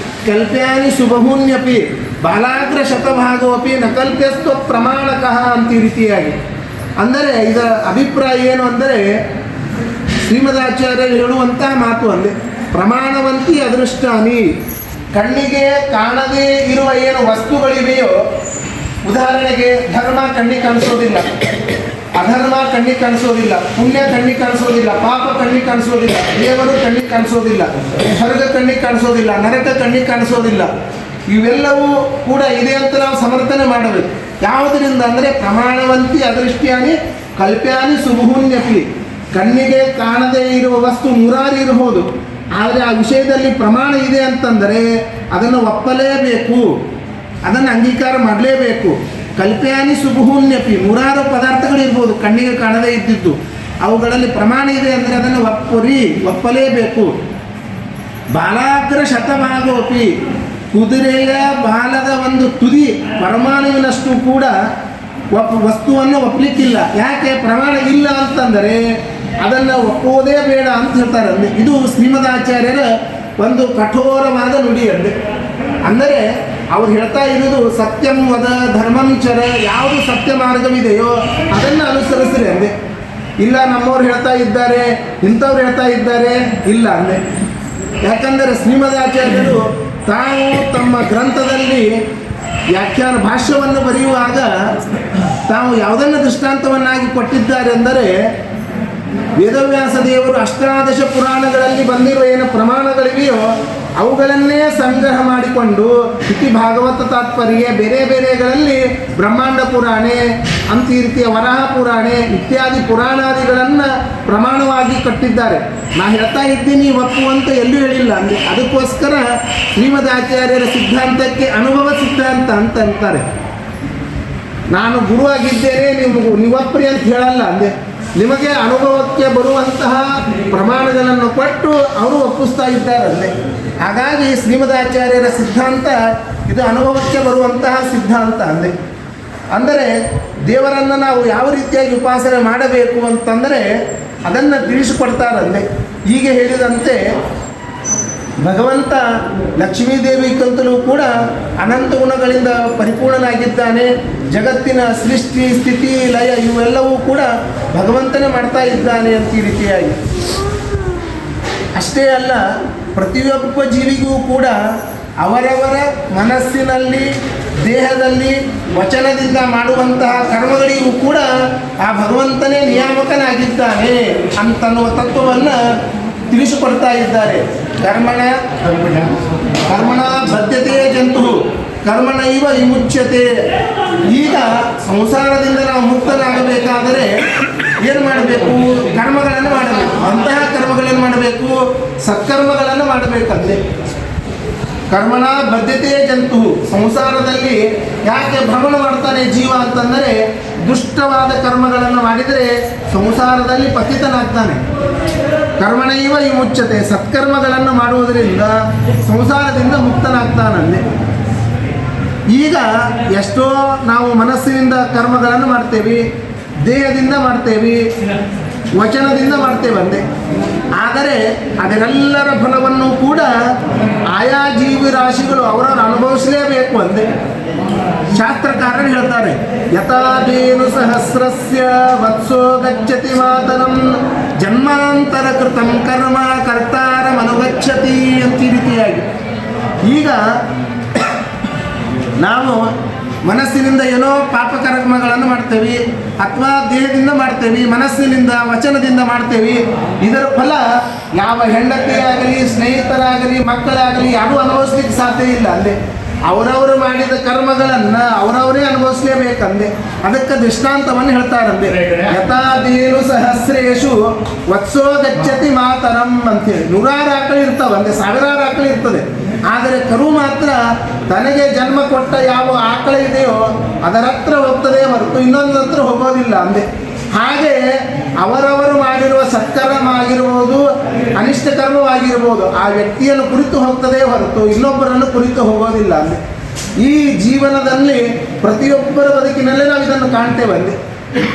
ಕಲ್ಪ್ಯಾನಿ ಸುಬಹುನ್ಯಪಿ ಬಾಲಾಗ್ರ ಶತಭಾಗೋಪಿ ನ ಕಲ್ಪ್ಯಸ್ತ್ವ ಪ್ರಮಾಣಕಃ ಅಂತ ಈ ರೀತಿಯಾಗಿ. ಅಂದರೆ ಇದರ ಅಭಿಪ್ರಾಯ ಏನು ಅಂದರೆ ಶ್ರೀಮದಾಚಾರ್ಯರು ಹೇಳುವಂತಹ ಮಾತು ಅಂದೆ. ಪ್ರಮಾಣವಂತಿ ಅದೃಷ್ಟಾನಿ, ಕಣ್ಣಿಗೆ ಕಾಣದೇ ಇರುವ ಏನು ವಸ್ತುಗಳಿವೆಯೋ, ಉದಾಹರಣೆಗೆ ಧರ್ಮ ಕಣ್ಣಿಗೆ ಕಾಣಿಸೋದಿಲ್ಲ, ಅಧರ್ಮ ಕಣ್ಣಿಗೆ ಕಾಣಿಸೋದಿಲ್ಲ, ಪುಣ್ಯ ಕಣ್ಣಿಗೆ ಕಾಣಿಸೋದಿಲ್ಲ, ಪಾಪ ಕಣ್ಣಿಗೆ ಕಾಣಿಸೋದಿಲ್ಲ, ದೇವರು ಕಣ್ಣಿಗೆ ಕಾಣಿಸೋದಿಲ್ಲ, ಸ್ವರ್ಗ ಕಣ್ಣಿಗೆ ಕಾಣಿಸೋದಿಲ್ಲ, ನರಕ ಕಣ್ಣಿಗೆ ಕಾಣಿಸೋದಿಲ್ಲ. ಇವೆಲ್ಲವೂ ಕೂಡ ಇದೆ ಅಂತ ನಾವು ಸಮರ್ಥನೆ ಮಾಡಬೇಕು. ಯಾವುದರಿಂದ ಅಂದರೆ ಪ್ರಮಾಣವಂತಿ ಅದೃಷ್ಟ್ಯಾನಿ ಕಲ್ಪ್ಯಾನಿ ಸುಬಹುನ್ಯಪಿ. ಕಣ್ಣಿಗೆ ಕಾಣದೇ ಇರುವ ವಸ್ತು ನೂರಾರು ಇರಬಹುದು, ಆದರೆ ಆ ವಿಷಯದಲ್ಲಿ ಪ್ರಮಾಣ ಇದೆ ಅಂತಂದರೆ ಅದನ್ನು ಒಪ್ಪಲೇಬೇಕು, ಅದನ್ನು ಅಂಗೀಕಾರ ಮಾಡಲೇಬೇಕು. ಕಲ್ಪ್ಯಾನಿ ಸುಬಹುನ್ಯಪಿ, ನೂರಾರು ಪದಾರ್ಥಗಳಿರ್ಬೋದು ಕಣ್ಣಿಗೆ ಕಾಣದೇ ಇದ್ದಿದ್ದು, ಅವುಗಳಲ್ಲಿ ಪ್ರಮಾಣ ಇದೆ ಅಂದರೆ ಅದನ್ನು ಒಪ್ಪಲೇಬೇಕು. ಬಾಲಾಗ್ರ ಶತಭಾಗೋಪಿ, ಕುದುರೆಯ ಬಾಲದ ಒಂದು ತುದಿ ಪರಮಾಣುವಿನಷ್ಟು ಕೂಡ ವಸ್ತುವನ್ನು ಒಪ್ಪಲಿಕ್ಕಿಲ್ಲ. ಯಾಕೆ? ಪ್ರಮಾಣ ಇಲ್ಲ ಅಂತಂದರೆ ಅದನ್ನು ಒಪ್ಪುವುದೇ ಬೇಡ ಅಂತ ಹೇಳ್ತಾರೆ. ಇದು ಶ್ರೀಮದಾಚಾರ್ಯರ ಒಂದು ಕಠೋರವಾದ ನುಡಿಯಂತೆ. ಅಂದರೆ ಅವ್ರು ಹೇಳ್ತಾ ಇರೋದು ಸತ್ಯಂ ವದ ಧರ್ಮಂ ಚರ, ಯಾವುದು ಸತ್ಯ ಮಾರ್ಗವಿದೆಯೋ ಅದನ್ನು ಅನುಸರಿಸ್ರಿ ಅಂದೆ. ಇಲ್ಲ ನಮ್ಮವ್ರು ಹೇಳ್ತಾ ಇದ್ದಾರೆ, ಇಂಥವ್ರು ಹೇಳ್ತಾ ಇದ್ದಾರೆ, ಇಲ್ಲ ಅಂದೆ. ಯಾಕಂದರೆ ಶ್ರೀಮದಾಚಾರ್ಯರು ತಾವು ತಮ್ಮ ಗ್ರಂಥದಲ್ಲಿ ವ್ಯಾಖ್ಯಾನ ಭಾಷ್ಯವನ್ನು ಬರೆಯುವಾಗ ತಾವು ಯಾವುದನ್ನು ದೃಷ್ಟಾಂತವನ್ನಾಗಿ ಕೊಟ್ಟಿದ್ದಾರೆ ಅಂದರೆ ವೇದವ್ಯಾಸ ದೇವರು ಅಷ್ಟಾದಶ ಪುರಾಣಗಳಲ್ಲಿ ಬಂದಿರುವ ಏನು ಪ್ರಮಾಣಗಳಿವೆಯೋ ಅವುಗಳನ್ನೇ ಸಂಗ್ರಹ ಮಾಡಿಕೊಂಡು ಇತಿ ಭಾಗವತ ತಾತ್ಪರ್ಯ ಬೇರೆ ಬೇರೆಗಳಲ್ಲಿ ಬ್ರಹ್ಮಾಂಡ ಪುರಾಣೆ ಅಂತ ಈ ರೀತಿಯ ವರಾಹ ಪುರಾಣೆ ಇತ್ಯಾದಿ ಪುರಾಣಾದಿಗಳನ್ನು ಪ್ರಮಾಣವಾಗಿ ಕಟ್ಟಿದ್ದಾರೆ. ನಾ ಹೇಳ್ತಾ ಇದ್ದೀನಿ ಒಪ್ಪುವಂತ ಎಲ್ಲೂ ಹೇಳಿಲ್ಲ. ಅಂದರೆ ಅದಕ್ಕೋಸ್ಕರ ಶ್ರೀಮದ್ ಆಚಾರ್ಯರ ಸಿದ್ಧಾಂತಕ್ಕೆ ಅನುಭವ ಸಿದ್ಧಾಂತ ಅಂತ ಅಂತಾರೆ. ನಾನು ಗುರುವಾಗಿದ್ದೇನೆ ನೀವು ಒಪ್ಪರಿ ಅಂತ ಹೇಳಲ್ಲ. ಅಂದರೆ ನಿಮಗೆ ಅನುಭವಕ್ಕೆ ಬರುವಂತಹ ಪ್ರಮಾಣಗಳನ್ನು ಕೊಟ್ಟು ಅವರು ಒಪ್ಪಿಸ್ತಾ ಇದ್ದಾರಲ್ಲೇ. ಹಾಗಾಗಿ ಶ್ರೀಮದಾಚಾರ್ಯರ ಸಿದ್ಧಾಂತ ಇದು ಅನುಭವಕ್ಕೆ ಬರುವಂತಹ ಸಿದ್ಧಾಂತ ಅಂದರೆ ದೇವರನ್ನು ನಾವು ಯಾವ ರೀತಿಯಾಗಿ ಉಪಾಸನೆ ಮಾಡಬೇಕು ಅಂತಂದರೆ ಅದನ್ನು ತಿಳಿಸಿಕೊಡ್ತಾರಂದೆ. ಹೀಗೆ ಹೇಳಿದಂತೆ ಭಗವಂತ ಲಕ್ಷ್ಮೀದೇವಿಗಂತಲೂ ಕೂಡ ಅನಂತ ಗುಣಗಳಿಂದ ಪರಿಪೂರ್ಣನಾಗಿದ್ದಾನೆ. ಜಗತ್ತಿನ ಸೃಷ್ಟಿ ಸ್ಥಿತಿ ಲಯ ಇವೆಲ್ಲವೂ ಕೂಡ ಭಗವಂತನೇ ಮಾಡ್ತಾ ಇದ್ದಾನೆ ಅಂತ ಈ ರೀತಿಯಾಗಿ. ಅಷ್ಟೇ ಅಲ್ಲ, ಪ್ರತಿಯೊಬ್ಬ ಜೀವಿಗೂ ಕೂಡ ಅವರವರ ಮನಸ್ಸಿನಲ್ಲಿ ದೇಹದಲ್ಲಿ ವಚನದಿಂದ ಮಾಡುವಂತಹ ಕರ್ಮಗಳಿಗೂ ಕೂಡ ಆ ಭಗವಂತನೇ ನಿಯಾಮಕನಾಗಿದ್ದಾನೆ ಅಂತನ್ನುವ ತತ್ವವನ್ನು ತಿಳಿಸಿಕೊಡ್ತಾ ಇದ್ದಾರೆ. ಕರ್ಮಣ ಬದ್ಧತೆಯೇ ಜಂತು ಕರ್ಮಣೈವ ವಿಮುಚ್ಯತೆ. ಈಗ ಸಂಸಾರದಿಂದ ನಾವು ಮುಕ್ತನಾಗಬೇಕಾದರೆ ಏನು ಮಾಡಬೇಕು? ಕರ್ಮಗಳನ್ನು ಮಾಡಬೇಕು. ಅಂತಹ ಕರ್ಮಗಳನ್ನು ಮಾಡಬೇಕು, ಸತ್ಕರ್ಮಗಳನ್ನು ಮಾಡಬೇಕಂತೆ. ಕರ್ಮಣ ಬದ್ಧತೆಯೇ ಜಂತು. ಸಂಸಾರದಲ್ಲಿ ಯಾಕೆ ಭ್ರಮಣ ಮಾಡ್ತಾನೆ ಜೀವ ಅಂತಂದರೆ ದುಷ್ಟವಾದ ಕರ್ಮಗಳನ್ನು ಮಾಡಿದರೆ ಸಂಸಾರದಲ್ಲಿ ಪತಿತನಾಗ್ತಾನೆ. ಕರ್ಮಣೈವ ವಿಮುಚ್ಯತೆ. ಸತ್ಕರ್ಮಗಳನ್ನು ಮಾಡುವುದರಿಂದ ಸಂಸಾರದಿಂದ ಮುಕ್ತನಾಗ್ತಾನಂದೆ. ಈಗ ಎಷ್ಟೋ ನಾವು ಮನಸ್ಸಿನಿಂದ ಕರ್ಮಗಳನ್ನು ಮಾಡ್ತೇವೆ, ದೇಹದಿಂದ ಮಾಡ್ತೇವೆ, ವಚನದಿಂದ ಮಾಡ್ತೇವೆ ಅಂದೆ. ಆದರೆ ಅದರೆಲ್ಲರ ಫಲವನ್ನು ಕೂಡ ಆಯಾ ಜೀವರಾಶಿಗಳು ಅವರನ್ನು ಅನುಭವಿಸಲೇಬೇಕು ಅಂದೆ. ಶಾಸ್ತ್ರಕಾರರು ಹೇಳ್ತಾರೆ, ಯಥಾದೇನು ಸಹಸ್ರಸ್ಯ ವತ್ಸೋ ಗಚ್ಚತಿ ಮಾತರಂ ಜನ್ಮಾಂತರ ಕೃತಂ ಕರ್ಮ ಕರ್ತಾರ ಮನುಗಚ್ಚತಿ ಅಂತ ಈ ರೀತಿಯಾಗಿ. ಈಗ ನಾವು ಮನಸ್ಸಿನಿಂದ ಏನೋ ಪಾಪಕರ್ಮಗಳನ್ನು ಮಾಡ್ತೇವೆ, ಅಥವಾ ದೇಹದಿಂದ ಮಾಡ್ತೇವೆ, ಮನಸ್ಸಿನಿಂದ ವಚನದಿಂದ ಮಾಡ್ತೇವೆ. ಇದರ ಫಲ ಯಾವ ಹೆಂಡತಿಯಾಗಲಿ ಸ್ನೇಹಿತರಾಗಲಿ ಮಕ್ಕಳಾಗಲಿ ಯಾರೂ ಅನುಭವಿಸ್ಲಿಕ್ಕೆ ಸಾಧ್ಯ ಇಲ್ಲ ಅಂದೆ. ಅವರವರು ಮಾಡಿದ ಕರ್ಮಗಳನ್ನು ಅವರವರೇ ಅನುಭವಿಸಲೇಬೇಕಂದೆ. ಅದಕ್ಕೆ ದೃಷ್ಟಾಂತವನ್ನು ಹೇಳ್ತಾರಂದೆ. ಯಥಾದೇನು ಸಹಸ್ರೇಶು ವತ್ಸೋ ಗಚ್ಚತಿ ಮಾತರಂ ಅಂತೇಳಿ. 100 ಆಕಳು ಇರ್ತಾವಂದೆ, 1000 ಆಕಳು ಇರ್ತದೆ. ಆದರೆ ಕರು ಮಾತ್ರ ತನಗೆ ಜನ್ಮ ಕೊಟ್ಟ ಯಾವ ಆಕಳ ಇದೆಯೋ ಅದರ ಹತ್ರ ಹೋಗ್ತದೆ ಹೊರತು ಇನ್ನೊಂದು ಹತ್ರ ಹೋಗೋದಿಲ್ಲ ಅಂದೆ. ಹಾಗೆ ಅವರವರು ಮಾಡಿರುವ ಸತ್ಕರ್ಮ ಆಗಿರ್ಬೋದು, ಅನಿಷ್ಟ ಕರ್ಮವಾಗಿರ್ಬೋದು, ಆ ವ್ಯಕ್ತಿಯನ್ನು ಕುರಿತು ಹೋಗ್ತದೆ ಹೊರತು ಇನ್ನೊಬ್ಬರನ್ನು ಕುರಿತು ಹೋಗೋದಿಲ್ಲ ಅಂದೆ. ಈ ಜೀವನದಲ್ಲಿ ಪ್ರತಿಯೊಬ್ಬರ ಬದುಕಿನಲ್ಲೇ ನಾವು ಇದನ್ನು ಕಾಣ್ತೇವೆ ಅಂದೆ.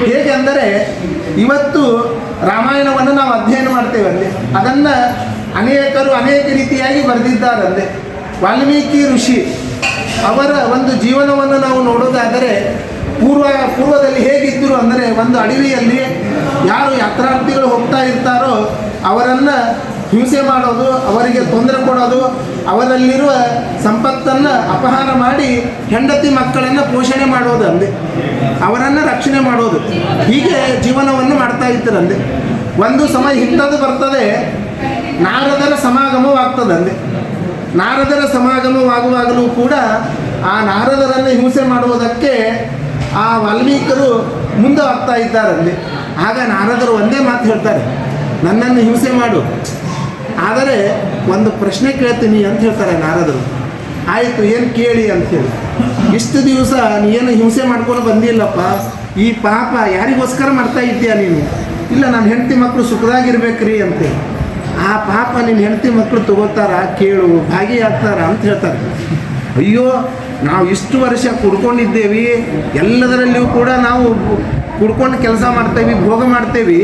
ಹೇಗೆ ಅಂದರೆ ಇವತ್ತು ರಾಮಾಯಣವನ್ನು ನಾವು ಅಧ್ಯಯನ ಮಾಡ್ತೇವೆ ಅಂದೆ. ಅದನ್ನು ಅನೇಕರು ಅನೇಕ ರೀತಿಯಾಗಿ ಬರೆದಿದ್ದಾರಂದೆ. ವಾಲ್ಮೀಕಿ ಋಷಿ ಅವರ ಒಂದು ಜೀವನವನ್ನು ನಾವು ನೋಡೋದಾದರೆ ಪೂರ್ವದಲ್ಲಿ ಹೇಗಿದ್ದರು ಅಂದರೆ, ಒಂದು ಅಡವಿಯಲ್ಲಿ ಯಾರು ಯಾತ್ರಾರ್ಥಿಗಳು ಹೋಗ್ತಾ ಇರ್ತಾರೋ ಅವರನ್ನು ಹಿಂಸೆ ಮಾಡೋದು, ಅವರಿಗೆ ತೊಂದರೆ ಕೊಡೋದು, ಅವರಲ್ಲಿರುವ ಸಂಪತ್ತನ್ನು ಅಪಹಾರ ಮಾಡಿ ಹೆಂಡತಿ ಮಕ್ಕಳನ್ನು ಪೋಷಣೆ ಮಾಡೋದು ಅಂದೆ, ಅವರನ್ನು ರಕ್ಷಣೆ ಮಾಡೋದು. ಹೀಗೆ ಜೀವನವನ್ನು ಮಾಡ್ತಾ ಇದ್ದರಂದೆ. ಒಂದು ಸಮಯ ಇಂಥದ್ದು ಬರ್ತದೆ, ನಾರದರ ಸಮಾಗಮವಾಗ್ತದಂದೆ. ನಾರದರ ಸಮಾಗಮವಾಗುವಾಗಲೂ ಕೂಡ ಆ ನಾರದರನ್ನು ಹಿಂಸೆ ಮಾಡುವುದಕ್ಕೆ ಆ ವಾಲ್ಮೀಕರು ಮುಂದೆ ಆಗ್ತಾ ಇದ್ದಾರಂದೆ. ಆಗ ನಾರದರು ಒಂದೇ ಮಾತು ಹೇಳ್ತಾರೆ, ನನ್ನನ್ನು ಹಿಂಸೆ ಮಾಡು, ಆದರೆ ಒಂದು ಪ್ರಶ್ನೆ ಕೇಳ್ತೀನಿ ಅಂತ ಹೇಳ್ತಾರೆ ನಾರದರು. ಆಯಿತು, ಏನು ಕೇಳಿ ಅಂಥೇಳಿ. ಇಷ್ಟು ದಿವಸ ನೀನು ಹಿಂಸೆ ಮಾಡ್ಕೊಂಡು ಬಂದಿಲ್ಲಪ್ಪ, ಈ ಪಾಪ ಯಾರಿಗೋಸ್ಕರ ಮಾಡ್ತಾ ಇದ್ದೀಯ ನೀನು? ಇಲ್ಲ, ನನ್ನ ಹೆಂಡತಿ ಮಕ್ಕಳು ಸುಖದಾಗಿರ್ಬೇಕ್ರಿ ಅಂತೇಳಿ. ಆ ಪಾಪ ನಿನ್ನ ಹೆಂಡತಿ ಮಕ್ಕಳು ತಗೋತಾರ, ಕೇಳು, ಭಾಗಿಯಾಗ್ತಾರ ಅಂತ ಹೇಳ್ತಾರೆ. ಅಯ್ಯೋ, ನಾವು ಇಷ್ಟು ವರ್ಷ ಕುಡ್ಕೊಂಡಿದ್ದೇವೆ, ಎಲ್ಲದರಲ್ಲಿಯೂ ಕೂಡ ನಾವು ಕುಡ್ಕೊಂಡು ಕೆಲಸ ಮಾಡ್ತೇವೆ, ಭೋಗ ಮಾಡ್ತೇವೆ,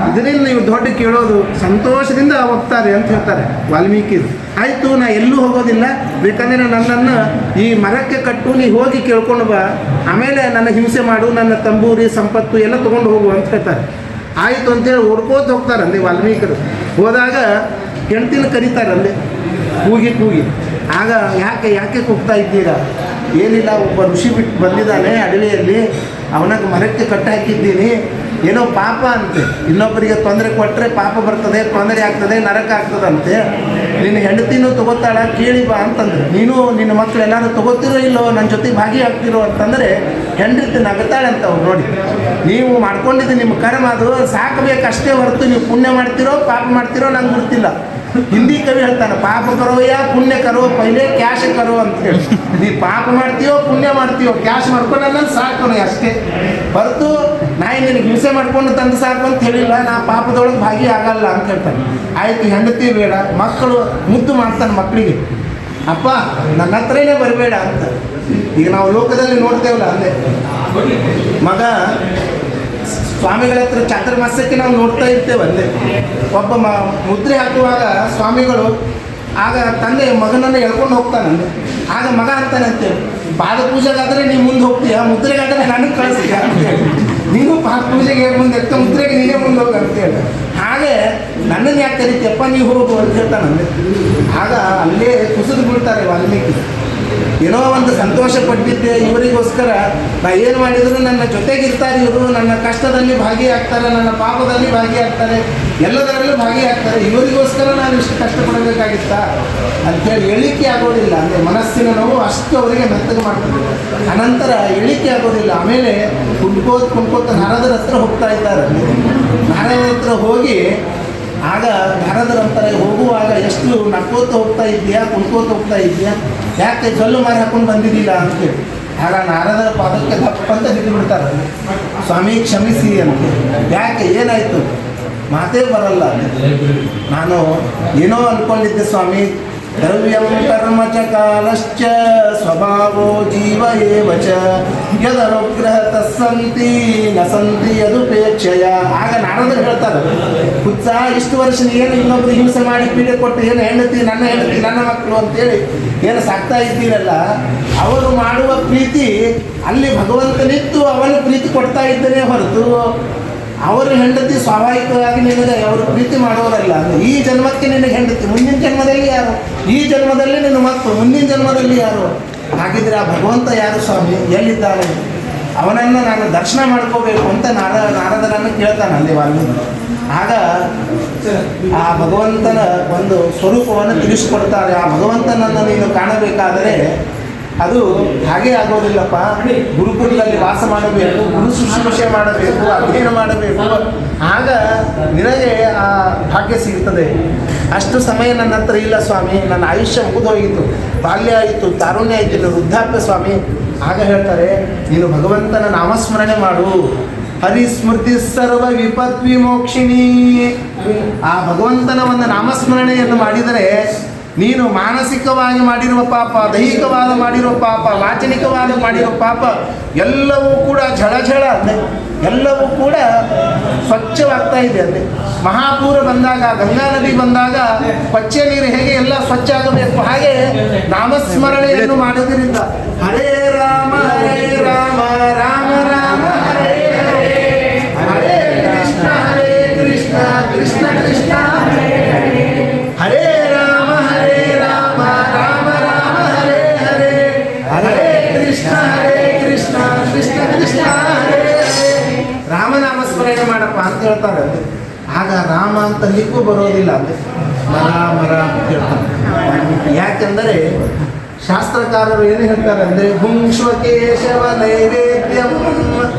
ಇದರಿಂದ ನೀವು ದೊಡ್ಡ ಕೇಳೋದು, ಸಂತೋಷದಿಂದ ಹೋಗ್ತಾರೆ ಅಂತ ಹೇಳ್ತಾರೆ ವಾಲ್ಮೀಕಿರು. ಆಯಿತು, ನಾ ಎಲ್ಲೂ ಹೋಗೋದಿಲ್ಲ, ಬೇಕಂದರೆ ನನ್ನನ್ನು ಈ ಮರಕ್ಕೆ ಕಟ್ಟು, ನೀ ಹೋಗಿ ಕೇಳ್ಕೊಂಡು ಬಾ, ಆಮೇಲೆ ನನ್ನ ಹಿಂಸೆ ಮಾಡು, ನನ್ನ ತಂಬೂರಿ ಸಂಪತ್ತು ಎಲ್ಲ ತೊಗೊಂಡು ಹೋಗು ಅಂತ ಹೇಳ್ತಾರೆ. ಆಯಿತು ಅಂತೇಳಿ ಓಡ್ಕೋತ ಹೋಗ್ತಾರಂದೆ ವಾಲ್ಮೀಕರು. ಹೋದಾಗ ಹೆಂಡ್ತಿನ ಕರೀತಾರಂದೆ ಕೂಗಿ. ಆಗ ಯಾಕೆ ಕೂಗ್ತಾ ಇದ್ದೀರಾ? ಏನಿಲ್ಲ, ಒಬ್ಬ ಋಷಿ ಬಿಟ್ಟು ಬಂದಿದ್ದಾನೆ ಅಡವಿಯಲ್ಲಿ, ಅವನಿಗೆ ಮರಕ್ಕೆ ಕಟ್ಟಾಕಿದ್ದೀನಿ, ಏನೋ ಪಾಪ ಅಂತೆ, ಇನ್ನೊಬ್ಬರಿಗೆ ತೊಂದರೆ ಕೊಟ್ಟರೆ ಪಾಪ ಬರ್ತದೆ, ತೊಂದರೆ ಆಗ್ತದೆ, ನರಕ ಆಗ್ತದಂತೆ. ನಿನ್ನ ಹೆಂಡತಿನೂ ತಗೋತಾಳ, ಕೇಳಿ ಬಾ ಅಂತಂದ್ರೆ, ನೀನು ನಿನ್ನ ಮಕ್ಕಳು ಎಲ್ಲರೂ ತಗೋತಿರೋ ಇಲ್ಲೋ, ನನ್ನ ಜೊತೆ ಭಾಗಿಯಾಗ್ತಿರೋ ಅಂತಂದರೆ ಹೆಂಡತಿ ನಗತಾಳೆ ಅಂತ ಅವ್ರು. ನೋಡಿ, ನೀವು ಮಾಡ್ಕೊಂಡಿದ್ದು ನಿಮ್ಮ ಕರ್ಮ, ಅದು ಸಾಕಬೇಕಷ್ಟೇ ಹೊರತು ನೀವು ಪುಣ್ಯ ಮಾಡ್ತಿರೋ ಪಾಪ ಮಾಡ್ತಿರೋ ನಂಗೆ ಗೊತ್ತಿಲ್ಲ. ಹಿಂದಿ ಕವಿ ಹೇಳ್ತಾನೆ, ಪಾಪ ಕರೋ ಯಾ ಪುಣ್ಯ ಕರೋ ಪೈಲೆ ಕ್ಯಾಶ್ ಕರೋ ಅಂತೇಳಿ. ನೀ ಪಾಪ ಮಾಡ್ತೀಯೋ ಪುಣ್ಯ ಮಾಡ್ತೀಯೋ ಕ್ಯಾಶ್ ಮಾಡ್ಕೊಂಡು ನನ್ನ ಸಾಕು ಅಷ್ಟೇ ಹೊರತು ನಾಯಿ ನಿನಗೆ ಹಿಂಸೆ ಮಾಡ್ಕೊಂಡು ತಂದು ಸಾಕು ಅಂತ ಹೇಳಿಲ್ಲ. ನಾ ಪಾಪದೊಳಗೆ ಭಾಗಿ ಆಗಲ್ಲ ಅಂತ ಹೇಳ್ತಾನೆ. ಆಯ್ತು, ಹೆಂಡತಿ ಬೇಡ, ಮಕ್ಕಳು ಮುದ್ದು ಮಾಡ್ತಾನೆ ಮಕ್ಕಳಿಗೆ, ಅಪ್ಪ ನನ್ನ ಹತ್ರನೇ ಬರಬೇಡ ಅಂತ. ಈಗ ನಾವು ಲೋಕದಲ್ಲಿ ನೋಡ್ತೇವಲ್ಲ, ಅಲ್ಲೇ ಮಗ ಸ್ವಾಮಿಗಳ ಹತ್ರ ಚಾತುರ್ಮಾಸ್ಯಕ್ಕೆ ನಾವು ನೋಡ್ತಾ ಇರ್ತೇವೆ. ಅಲ್ಲೇ ಒಬ್ಬ ಮುದ್ರೆ ಹಾಕುವಾಗ ಸ್ವಾಮಿಗಳು ಆಗ ತಂದೆ ಮಗನನ್ನು ಎಳ್ಕೊಂಡು ಹೋಗ್ತಾನಂದೆ. ಆಗ ಮಗ ಅಂತಾನಂತೆ, ಪಾದ ಪೂಜೆಗಾದರೆ ನೀವು ಮುಂದೆ ಹೋಗ್ತೀಯ, ಮುದ್ರೆಗಾದರೆ ನನಗೆ ಕಳಿಸ್ತೀಯ ಅಂತೇಳಿ. ನೀನು ಪಾದ ಪೂಜೆಗೆ ಮುಂದೆ ಎತ್ತ, ಮುದ್ರೆಗೆ ನೀನೇ ಮುಂದೆ ಹೋಗಿ ಅಂತೇಳಿ. ಹಾಗೆ ನನ್ನನ್ನು ಯಾಕೆ ಕರಿತೀಯಪ್ಪ, ನೀವು ಹೋಗು ಅಂತ ಹೇಳ್ತಾನಂದೆ. ಆಗ ಅಲ್ಲೇ ಕುಸಿದು ಬೀಳ್ತಾರೆ ವಾಲ್ಮೀಕಿ. ಏನೋ ಒಂದು ಸಂತೋಷ ಪಟ್ಟಿದ್ದೆ ಇವರಿಗೋಸ್ಕರ, ನಾ ಏನು ಮಾಡಿದ್ರು ನನ್ನ ಜೊತೆಗಿರ್ತಾರೆ ಇವರು, ನನ್ನ ಕಷ್ಟದಲ್ಲಿ ಭಾಗಿಯಾಗ್ತಾರೆ, ನನ್ನ ಪಾಪದಲ್ಲಿ ಭಾಗಿಯಾಗ್ತಾರೆ, ಎಲ್ಲದರಲ್ಲೂ ಭಾಗಿಯಾಗ್ತಾರೆ, ಇವರಿಗೋಸ್ಕರ ನಾನು ಇಷ್ಟು ಕಷ್ಟಪಡಬೇಕಾಗಿತ್ತಾ ಅಂಥೇಳಿ ಎಳಿಕೆ ಆಗೋದಿಲ್ಲ. ಅಂದರೆ ಮನಸ್ಸಿನ ನೋವು ಅಷ್ಟು ಅವರಿಗೆ ಮೆತ್ತಗೆ ಮಾಡ್ತದೆ. ಅನಂತರ ಎಳಿಕೆ ಆಗೋದಿಲ್ಲ. ಆಮೇಲೆ ಕುಣ್ಕೋತ ನಾರದರ ಹತ್ರ ಹೋಗ್ತಾ ಇದ್ದಾರೆ. ನಾರದರ ಹತ್ರ ಹೋಗಿ ಆಗ ನಾರದರಂತಾರೆ, ಹೋಗುವಾಗ ಎಷ್ಟು ನಕ್ಕೋತ ಹೋಗ್ತಾ ಇದೆಯಾ, ಕುಣ್ಕೋತ ಹೋಗ್ತಾ ಇದೆಯಾ, ಯಾಕೆ ಜೊಲ್ಲು ಮಾರಿ ಹಾಕೊಂಡು ಬಂದಿದ್ದಿಲ್ಲ ಅಂತೇಳಿ. ಆಗ ನಾರದರ ಪಾದಕ್ಕೆ ದಪ್ಪಂತ ಹಿಡಿದು ಬಿಡ್ತಾರೆ, ಸ್ವಾಮಿ ಕ್ಷಮಿಸಿ ಅಂತ. ಯಾಕೆ, ಏನಾಯಿತು, ಮಾತೇ ಬರಲ್ಲ. ನಾನು ಏನೋ ಅಂದ್ಕೊಂಡಿದ್ದೆ ಸ್ವಾಮಿ, ದ್ರವ್ಯಂ ಕರ್ಮ ಚ ಕಾಲಶ್ಚ ಸ್ವಭಾವೋ ಜೀವ ಏವ ಚ ಯದನುಗ್ರಹ ತಸ್ಸಂತಿ ನ ಸಂತಿ ಯದುಪೇಕ್ಷಯ. ಆಗ ನಾರದರು ಹೇಳ್ತಾರೆ, ಹುಚ್ಚ, ಇಷ್ಟು ವರ್ಷ ಏನು ಇನ್ನೊಬ್ರು ಹಿಂಸೆ ಮಾಡಿ ಪೀಡೆ ಕೊಟ್ಟು ಏನು ಹೆಂಡತಿ ನನ್ನ ಮಕ್ಕಳು ಅಂತೇಳಿ ಏನು ಸಾಕ್ತಾ ಇದ್ದೀರಲ್ಲ, ಅವರು ಮಾಡುವ ಪ್ರೀತಿ ಅಲ್ಲಿ ಭಗವಂತನಿತ್ತು ಅವನು ಪ್ರೀತಿ ಕೊಡ್ತಾ ಇದ್ದನೇ ಹೊರತು ಅವರ ಹೆಂಡತಿ ಸ್ವಾಭಾವಿಕವಾಗಿ ನಿನಗೆ ಅವರು ಪ್ರೀತಿ ಮಾಡೋರಲ್ಲ. ಈ ಜನ್ಮಕ್ಕೆ ನಿನಗೆ ಹೆಂಡತಿ, ಮುಂದಿನ ಜನ್ಮದಲ್ಲಿ ಯಾರು, ಈ ಜನ್ಮದಲ್ಲಿ ನಿನ್ನ ಮಕ್ಕಳು, ಮುಂದಿನ ಜನ್ಮದಲ್ಲಿ ಯಾರು. ಹಾಗಿದ್ರೆ ಆ ಭಗವಂತ ಯಾರು ಸ್ವಾಮಿ, ಎಲ್ಲಿದ್ದಾನೆ, ಅವನನ್ನು ನಾನು ದರ್ಶನ ಮಾಡ್ಕೋಬೇಕು ಅಂತ ನಾರದರನ್ನು ಕೇಳ್ತಾನೆ ಅಲ್ಲಿ ವಾಲ್ಮೀಕಿ. ಆಗ ಆ ಭಗವಂತನ ಒಂದು ಸ್ವರೂಪವನ್ನು ತಿಳಿಸಿಕೊಡ್ತಾರೆ. ಆ ಭಗವಂತನನ್ನು ನೀನು ಕಾಣಬೇಕಾದರೆ ಅದು ಹಾಗೇ ಆಗೋದಿಲ್ಲಪ್ಪ. ಗುರುಕುಲದಲ್ಲಿ ವಾಸ ಮಾಡಬೇಕು, ಗುರು ಶುಶ್ರೂಷೆ ಮಾಡಬೇಕು, ಅಧ್ಯಯನ ಮಾಡಬೇಕು, ಆಗ ನಿನಗೆ ಆ ಭಾಗ್ಯ ಸಿಗ್ತದೆ. ಅಷ್ಟು ಸಮಯ ನನ್ನ ಹತ್ರ ಇಲ್ಲ ಸ್ವಾಮಿ, ನನ್ನ ಆಯುಷ್ಯ ಮುಗಿದೋಗಿತ್ತು, ಬಾಲ್ಯ ಆಯಿತು, ತಾರುಣ್ಯ ಆಯಿತು, ವೃದ್ಧಾಪ್ಯ ಸ್ವಾಮಿ. ಆಗ ಹೇಳ್ತಾರೆ, ನೀನು ಭಗವಂತನ ನಾಮಸ್ಮರಣೆ ಮಾಡು. ಹರಿಸ್ಮೃತಿ ಸರ್ವ ವಿಪತ್ ವಿಮೋಕ್ಷಿಣಿ. ಆ ಭಗವಂತನ ಒಂದು ನಾಮಸ್ಮರಣೆಯನ್ನು ಮಾಡಿದರೆ ನೀನು ಮಾನಸಿಕವಾಗಿ ಮಾಡಿರುವ ಪಾಪ, ದೈಹಿಕವಾದ ಮಾಡಿರುವ ಪಾಪ, ವಾಚನಿಕವಾದ ಮಾಡಿರುವ ಪಾಪ ಎಲ್ಲವೂ ಕೂಡ ಝಳ ಅಂದೆ, ಎಲ್ಲವೂ ಕೂಡ ಸ್ವಚ್ಛವಾಗ್ತಾ ಇದೆ ಅಂದೆ. ಮಹಾಪೂರ ಬಂದಾಗ, ಗಂಗಾ ನದಿ ಬಂದಾಗ ಕೊಚ್ಚೆ ನೀರು ಹೇಗೆ ಎಲ್ಲ ಸ್ವಚ್ಛ ಆಗಬೇಕು, ಹಾಗೆ ನಾಮಸ್ಮರಣೆಯನ್ನು ಮಾಡೋದ್ರಿಂದ ಹರೇ ರಾಮ ರಾಮ ರಾಮ ಹರೇ ಹರೇ, ಹರೇ ಕೃಷ್ಣ ಕೃಷ್ಣ ಕೃಷ್ಣ ಹರೇ ಹರೇ, ಹರೇ ಕೃಷ್ಣ ಕೃಷ್ಣ ಹರೇ ಹರೇ. ರಾಮನಾಮಸ್ಮರಣೆ ಮಾಡಪ್ಪ ಅಂತ ಹೇಳ್ತಾರೆ. ಆಗ ರಾಮ ಅಂತ ಲಿಖು ಬರೋದಿಲ್ಲ, ಅಂದರೆ ಮರ ಅಂತ ಹೇಳ್ತಾರೆ. ಯಾಕೆಂದರೆ ಶಾಸ್ತ್ರಕಾರರು ಏನು ಹೇಳ್ತಾರೆ ಅಂದರೆ, ಭುಂಕ್ಷ್ವ ಕೇಶವ ನೈವೇದ್ಯಂ,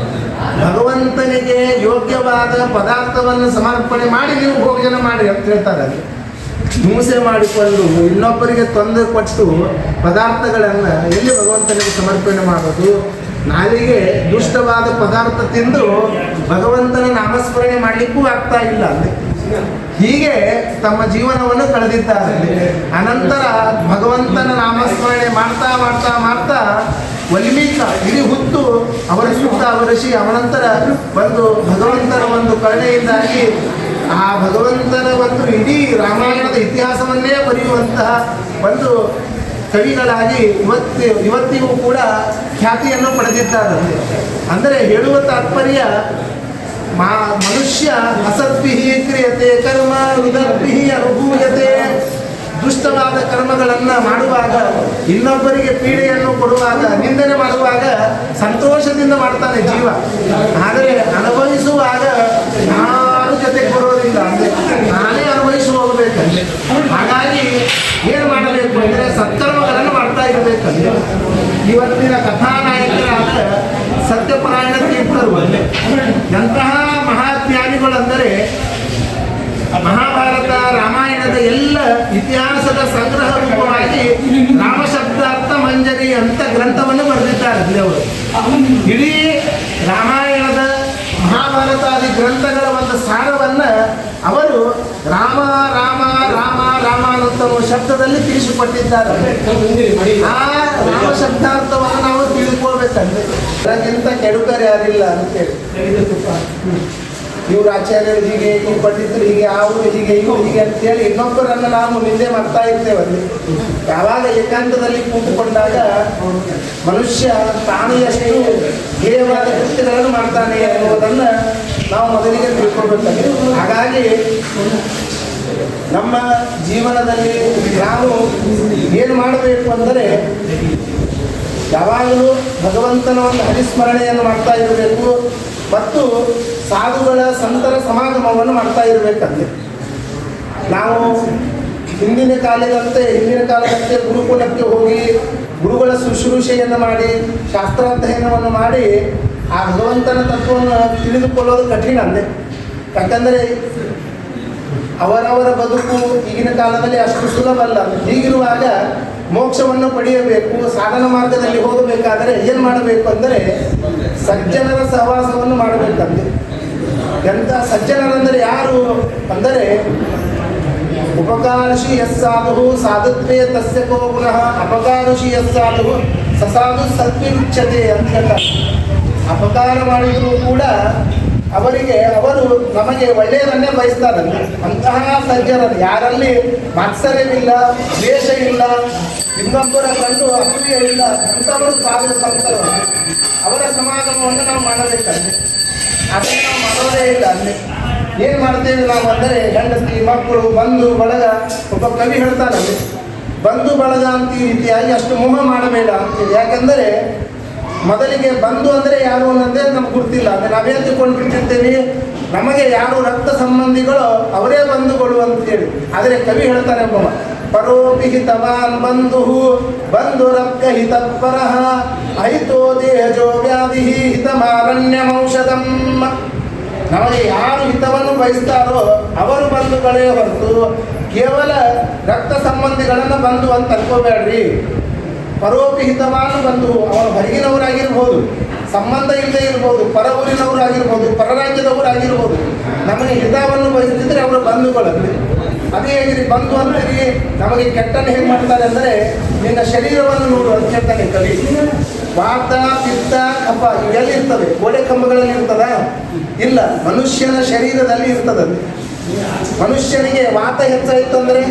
ಭಗವಂತನಿಗೆ ಯೋಗ್ಯವಾದ ಪದಾರ್ಥವನ್ನು ಸಮರ್ಪಣೆ ಮಾಡಿ ನೀವು ಭೋಜನ ಮಾಡಿ ಅಂತ ಹೇಳ್ತಾರೆ. ಅದು ಹಿಂಸೆ ಮಾಡಿಕೊಂಡು ಇನ್ನೊಬ್ಬರಿಗೆ ತೊಂದರೆ ಕೊಟ್ಟು ಪದಾರ್ಥಗಳನ್ನು ಎಲ್ಲಿ ಭಗವಂತನಿಗೆ ಸಮರ್ಪಣೆ ಮಾಡೋದು. ನಾಲಿಗೆ ದುಷ್ಟವಾದ ಪದಾರ್ಥ ತಿಂದು ಭಗವಂತನ ನಾಮಸ್ಮರಣೆ ಮಾಡಲಿಕ್ಕೂ ಆಗ್ತಾ ಇಲ್ಲ ಅಂದರೆ ಹೀಗೆ ತಮ್ಮ ಜೀವನವನ್ನು ಕಳೆದಿದ್ದಾರೆ. ಅನಂತರ ಭಗವಂತನ ನಾಮಸ್ಮರಣೆ ಮಾಡ್ತಾ ಮಾಡ್ತಾ ಮಾಡ್ತಾ ವಾಲ್ಮೀಕ ಇಡೀ ಹುತ್ತು ಅವರ ಸುತ್ತ ಅವರಿಸಿ, ಅವನಂತರ ಒಂದು ಭಗವಂತನ ಒಂದು ಕರುಣೆಯಿಂದಾಗಿ ಆ ಭಗವಂತನ ಒಂದು ಇಡೀ ರಾಮಾಯಣದ ಇತಿಹಾಸವನ್ನೇ ಬರೆಯುವಂತಹ ಒಂದು ಕವಿಗಳಾಗಿ ಇವತ್ತಿಗೂ ಕೂಡ ಖ್ಯಾತಿಯನ್ನು ಪಡೆದಿದ್ದಾರೆ. ಅಂದರೆ ಹೇಳುವ ತಾತ್ಪರ್ಯ, ಮನುಷ್ಯ ಅಸದ್ಭಿಃ ಕ್ರಿಯತೆ ಕರ್ಮ ಹೃದದ್ಭಿಃ ಅನುಭೂಯತೆ. ದುಷ್ಟವಾದ ಅಹಿತವಾದ ಕರ್ಮಗಳನ್ನು ಮಾಡುವಾಗ, ಇನ್ನೊಬ್ಬರಿಗೆ ಪೀಡೆಯನ್ನು ಕೊಡುವಾಗ, ನಿಂದನೆ ಮಾಡುವಾಗ ಸಂತೋಷದಿಂದ ಮಾಡ್ತಾನೆ ಜೀವ. ಆದರೆ ಅನುಭವಿಸುವಾಗ ಯಾರು ಜೊತೆಗೆ ಬರೋದಿಲ್ಲ, ಅಂದರೆ ನಾನೇ ಅನುಭವಿಸಿ ಹೋಗಬೇಕಂದ್ರೆ. ಹಾಗಾಗಿ ಏನು ಮಾಡಬೇಕು ಅಂದರೆ ಸತ್ಕರ್ಮಗಳನ್ನು ಮಾಡ್ತಾ ಇರಬೇಕಂದ್ರೆ. ಇವತ್ತಿನ ಕಥಾನಾಯಕರಾದ ಸತ್ಯಪರಾಯಣ ತೀರ್ಥರು ಎಂತಹ ಮಹಾಜ್ಞಾನಿಗಳೆಂದರೆ ಮಹಾಭಾರತ ರಾಮಾಯಣದ ಎಲ್ಲ ಇತಿಹಾಸದ ಸಂಗ್ರಹ ರೂಪವಾಗಿ ರಾಮಶಬ್ದಾರ್ಥ ಮಂಜರಿ ಅಂತ ಗ್ರಂಥವನ್ನು ಬರೆದಿದ್ದಾರೆ ಅವರು. ಇಡೀ ರಾಮಾಯಣದ ಮಹಾಭಾರತಾದಿ ಗ್ರಂಥಗಳ ಒಂದು ಸಾರವನ್ನು ಅವರು ರಾಮ ರಾಮ ರಾಮ ರಾಮ ಅನ್ನುವ ಶಬ್ದದಲ್ಲಿ ತಿಳಿಸಿಕೊಟ್ಟಿದ್ದಾರೆ. ಆ ರಾಮ ಶಬ್ದಾರ್ಥವನ್ನು ನಾವು ತಿಳಿದುಕೊಳ್ಬೇಕಂದ್ರೆ ಅದಕ್ಕಿಂತ ಕೆಡುಕರು ಯಾರಿಲ್ಲ ಅಂತೇಳಿ. ಇವ್ರು ಆಚಾರ್ಯರು ಹೀಗೆ, ಈ ಪಂಡಿತರು ಹೀಗೆ, ಅವರು ಹೀಗೆ, ಇವರು ಹೀಗೆ ಅಂತೇಳಿ ಇನ್ನೊಬ್ಬರನ್ನು ನಾವು ನಿಂದೆ ಮಾಡ್ತಾ ಇರ್ತೇವೆ. ಯಾವಾಗ ಏಕಾಂತದಲ್ಲಿ ಕೂತುಕೊಂಡಾಗ ಮನುಷ್ಯ ತಾನು ಎಷ್ಟು ಧ್ಯೇಯವಾದ ಕೃತ್ಯಗಳನ್ನು ಮಾಡ್ತಾನೆ ಎನ್ನುವುದನ್ನು ನಾವು ಮೊದಲಿಗೆ ತಿಳ್ಕೊಳ್ಬೇಕಾಗಿದೆ. ಹಾಗಾಗಿ ನಮ್ಮ ಜೀವನದಲ್ಲಿ ನಾವು ಏನು ಮಾಡಬೇಕು ಅಂದರೆ ಯಾವಾಗಲೂ ಭಗವಂತನ ಒಂದು ಹರಿಸ್ಮರಣೆಯನ್ನು ಮಾಡ್ತಾ ಇರಬೇಕು ಮತ್ತು ಸಾಧುಗಳ ಸಂತರ ಸಮಾಗಮವನ್ನು ಮಾಡ್ತಾ ಇರಬೇಕಂತೆ. ನಾವು ಹಿಂದಿನ ಕಾಲದಂತೆ ಗುರುಕುಲಕ್ಕೆ ಹೋಗಿ ಗುರುಗಳ ಶುಶ್ರೂಷೆಯನ್ನು ಮಾಡಿ ಶಾಸ್ತ್ರಾಧ್ಯಯನವನ್ನು ಮಾಡಿ ಆ ಭಗವಂತನ ತತ್ವವನ್ನು ತಿಳಿದುಕೊಳ್ಳೋದು ಕಠಿಣ ಅಂದೆ. ಯಾಕಂದರೆ ಅವರವರ ಬದುಕು ಈಗಿನ ಕಾಲದಲ್ಲಿ ಅಷ್ಟು ಸುಲಭ ಅಲ್ಲ. ಹೀಗಿರುವಾಗ ಮೋಕ್ಷವನ್ನು ಪಡೆಯಬೇಕು, ಸಾಧನ ಮಾರ್ಗದಲ್ಲಿ ಹೋಗಬೇಕಾದರೆ ಏನು ಮಾಡಬೇಕು ಅಂದರೆ ಸಜ್ಜನರ ಸಹವಾಸವನ್ನು ಮಾಡಬೇಕಂತೆ. ಎಂಥ ಸಜ್ಜನರಂದರೆ ಯಾರು ಅಂದರೆ ಉಪಕಾರಷಿ ಯಸ್ಸಾಧು ಸಾಧುತ್ವೇ ತಸ್ಯ ಕೋ ಪುನಃ ಅಪಕಾರಷಿ ಯಸ್ಸಾಧು ಸಸಾಧು ಸತ್ವಿರುಚ್ಯತೆ ಅಂತ ಹೇಳ್ತಾರೆ. ಅಪಕಾರ ಮಾಡಿದರೂ ಕೂಡ ಅವರು ನಮಗೆ ಒಳ್ಳೆಯದನ್ನೇ ಬಯಸ್ತಾರಂತೆ. ಅಂತಹ ಸಜ್ಜನರು ಯಾರಲ್ಲಿ ಮಾತ್ಸರ್ಯವಿಲ್ಲ, ದ್ವೇಷ ಇಲ್ಲ, ಇನ್ನೊಬ್ಬರ ಕಂಡು ಅಸೂಯೆ ಇಲ್ಲ, ಅಂಥವರು ಸಾಧು ಸಂತರು. ಅವರ ಸಮಾಗಮವನ್ನು ನಾವು ಮಾಡಬೇಕಂತೆ. ಅದನ್ನು ನಾವು ಮಾಡೋದೇ ಇಲ್ಲ. ಅಲ್ಲಿ ಏನು ಮಾಡ್ತೇವೆ ನಾವು ಅಂದರೆ ಹೆಂಡತಿ, ಮಕ್ಕಳು, ಬಂಧು ಬಳಗ. ಒಬ್ಬ ಕವಿ ಹೇಳ್ತಾನಲ್ಲಿ ಬಂಧು ಬಳಗ ಅಂತ ಈ ರೀತಿಯಾಗಿ ಅಷ್ಟು ಮೋಹ ಮಾಡಬೇಡ ಅಂತೇಳಿ. ಯಾಕಂದರೆ ಮೊದಲಿಗೆ ಬಂಧು ಅಂದರೆ ಯಾರು ಅನ್ನೋದೇ ನಮ್ಗೆ ಗೊತ್ತಿಲ್ಲ. ಅಂದರೆ ನಾವೇ ತಿಳ್ಕೊಂಡು ಬಿಟ್ಟಿರ್ತೀವಿ ನಮಗೆ ಯಾರು ರಕ್ತ ಸಂಬಂಧಿಗಳು ಅವರೇ ಬಂಧುಗಳು ಅಂತೇಳಿ. ಆದರೆ ಕವಿ ಹೇಳ್ತಾರೆ ಒಬ್ಬ ಪರೋಪಿ ಹಿತವಾನ್ ಬಂಧು ಬಂಧುರಪ್ಯ ಹಿತಪರಃ ಅಹಿತೋ ದೇಹಜೋ ವ್ಯಾಧಿ ಹಿತಮಾರಣ್ಯಮೌಷಧಂ. ನಮಗೆ ಯಾರು ಹಿತವನ್ನು ಬಯಸ್ತಾರೋ ಅವರು ಬಂಧುಗಳೇ ಹೊರತು ಕೇವಲ ರಕ್ತ ಸಂಬಂಧಿಗಳನ್ನು ಬಂಧು ಅಂತ ಅನ್ಕೋಬೇಡ್ರಿ. ಪರೋಪಿ ಹಿತವಾನು ಬಂಧು ಅವರು ಹೊರಗಿನವರಾಗಿರ್ಬೋದು, ಸಂಬಂಧ ಇಲ್ಲದೆ ಇರ್ಬೋದು, ಪರ ಊರಿನವರಾಗಿರ್ಬೋದು, ಪರ ರಾಜ್ಯದವರಾಗಿರ್ಬೋದು. ನಮಗೆ ಹಿತವನ್ನು ಬಯಸ್ತಿದ್ರೆ ಅವರು ಬಂಧುಗಳಲ್ಲಿ. ಅದೇ ಹೇಗಿರಿ ಬಂಧು ಅಂತೀರಿ, ನಮಗೆ ಕೆಟ್ಟನ್ನು ಹೇಗೆ ಮಾಡ್ತಾರೆ ಅಂದರೆ ನಿನ್ನ ಶರೀರವನ್ನು ನೋಡು ಅಂತ ಹೇಳ್ತಾನೆ ಕವಿ. ವಾತ, ಪಿತ್ತ, ಕಫ ಇವೆಲ್ಲ ಇರ್ತವೆ. ಗೋಡೆ ಕಂಬಗಳಲ್ಲಿ ಇರ್ತದ? ಇಲ್ಲ, ಮನುಷ್ಯನ ಶರೀರದಲ್ಲಿ ಇರ್ತದಂತೆ. ಮನುಷ್ಯನಿಗೆ ವಾತ ಹೆಚ್ಚಾಯಿತು ಅಂದರೆ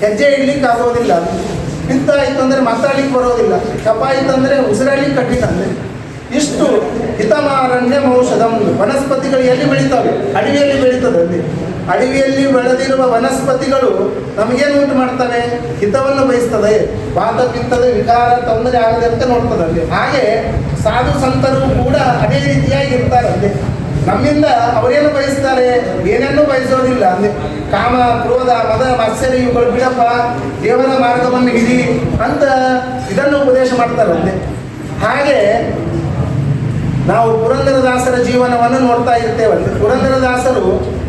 ಹೆಜ್ಜೆ ಇಡ್ಲಿಕ್ಕೆ ಆಗೋದಿಲ್ಲ, ಪಿತ್ತ ಆಯಿತು ಅಂದರೆ ಮಾತಾಡ್ಲಿಕ್ಕೆ ಬರೋದಿಲ್ಲ, ಕಫ ಆಯಿತು ಅಂದರೆ ಉಸಿರಾಡ್ಲಿಕ್ಕೆ ಕಠಿಣ. ಅಂದರೆ ಇಷ್ಟು ಹಿತಮಾರಣ್ಯ ಔಷಧಂ. ವನಸ್ಪತಿಗಳು ಎಲ್ಲಿ ಬೆಳೀತವೆ? ಅಡವಿಯಲ್ಲಿ ಬೆಳೀತದೆ. ಅಲ್ಲಿ ಅಡವಿಯಲ್ಲಿ ಬೆಳೆದಿರುವ ವನಸ್ಪತಿಗಳು ನಮಗೇನು ಉಂಟು ಮಾಡ್ತವೆ? ಹಿತವನ್ನು ಬಯಸ್ತದೆ. ವಾತ ಪಿತ್ತದ ವಿಕಾರ ತೊಂದರೆ ಆಗದೆ ಅಂತ ನೋಡ್ತದೆ ಅಲ್ಲಿ. ಹಾಗೆ ಸಾಧು ಸಂತರು ಕೂಡ ಅದೇ ರೀತಿಯಾಗಿ ಇರ್ತಾರೆ. ಅಲ್ಲಿ ನಮ್ಮಿಂದ ಅವರೇನು ಬಯಸ್ತಾರೆ? ಏನೇನೂ ಬಯಸೋದಿಲ್ಲ. ಅಂದರೆ ಕಾಮ, ಕ್ರೋಧ, ಮದ, ಮಾತ್ಸರ್ಯ ಇವುಗಳು ಬಿಡಪ್ಪ, ದೇವರ ಮಾರ್ಗವನ್ನು ಹಿಡಿ ಅಂತ ಇದನ್ನು ಉಪದೇಶ ಮಾಡ್ತಾರೆ. ಅಲ್ಲಿ ಹಾಗೆ ನಾವು ಪುರಂದರದಾಸರ ಜೀವನವನ್ನು ನೋಡ್ತಾ ಇರ್ತೇವಲ್ಲಿ. ಪುರಂದರದಾಸರು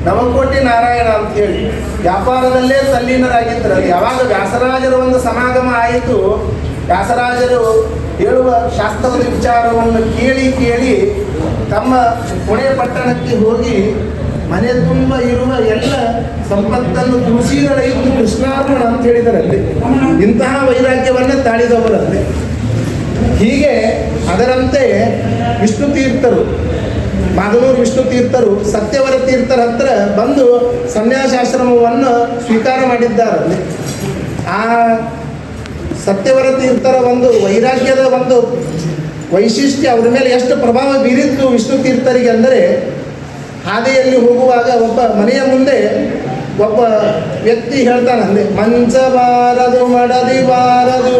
ನವಕೋಟಿ ನಾರಾಯಣ ಅಂತ ಹೇಳಿ ವ್ಯಾಪಾರದಲ್ಲೇ ತಲ್ಲೀನರಾಗಿದ್ದರಲ್ಲಿ. ಯಾವಾಗ ವ್ಯಾಸರಾಜರ ಒಂದು ಸಮಾಗಮ ಆಯಿತು, ವ್ಯಾಸರಾಜರು ಹೇಳುವ ಶಾಸ್ತ್ರದ ವಿಚಾರವನ್ನು ಕೇಳಿ ತಮ್ಮ ಪುಣೆ ಪಟ್ಟಣಕ್ಕೆ ಹೋಗಿ ಮನೆ ತುಂಬ ಇರುವ ಎಲ್ಲ ಸಂಪತ್ತನ್ನು ತುಳಸಿಗಳೈದು ಕೃಷ್ಣಾರ್ಪಣ ಅಂತ ಹೇಳಿದರಲ್ಲಿ. ಇಂತಹ ವೈರಾಗ್ಯವನ್ನೇ ತಾಳಿದವರಲ್ಲಿ. ಹೀಗೆ ಅದರಂತೆ ವಿಷ್ಣು ತೀರ್ಥರು, ಮಾಗನೂರು ವಿಷ್ಣು ತೀರ್ಥರು ಸತ್ಯವರ ತೀರ್ಥರ ಹತ್ರ ಬಂದು ಸನ್ಯಾಸಾಶ್ರಮವನ್ನು ಸ್ವೀಕಾರ ಮಾಡಿದ್ದಾರೆ. ಆ ಸತ್ಯವರ ತೀರ್ಥರ ಒಂದು ವೈರಾಗ್ಯದ ಒಂದು ವೈಶಿಷ್ಟ್ಯ ಅವರ ಮೇಲೆ ಎಷ್ಟು ಪ್ರಭಾವ ಬೀರಿತ್ತು ವಿಷ್ಣು ತೀರ್ಥರಿಗೆ ಅಂದರೆ, ಹಾದಿಯಲ್ಲಿ ಹೋಗುವಾಗ ಒಬ್ಬ ಮನೆಯ ಮುಂದೆ ಒಬ್ಬ ವ್ಯಕ್ತಿ ಹೇಳ್ತಾನಂದೆ, ಮಂಚ ಬಾರದು ಮಡದಿ ಬಾರದು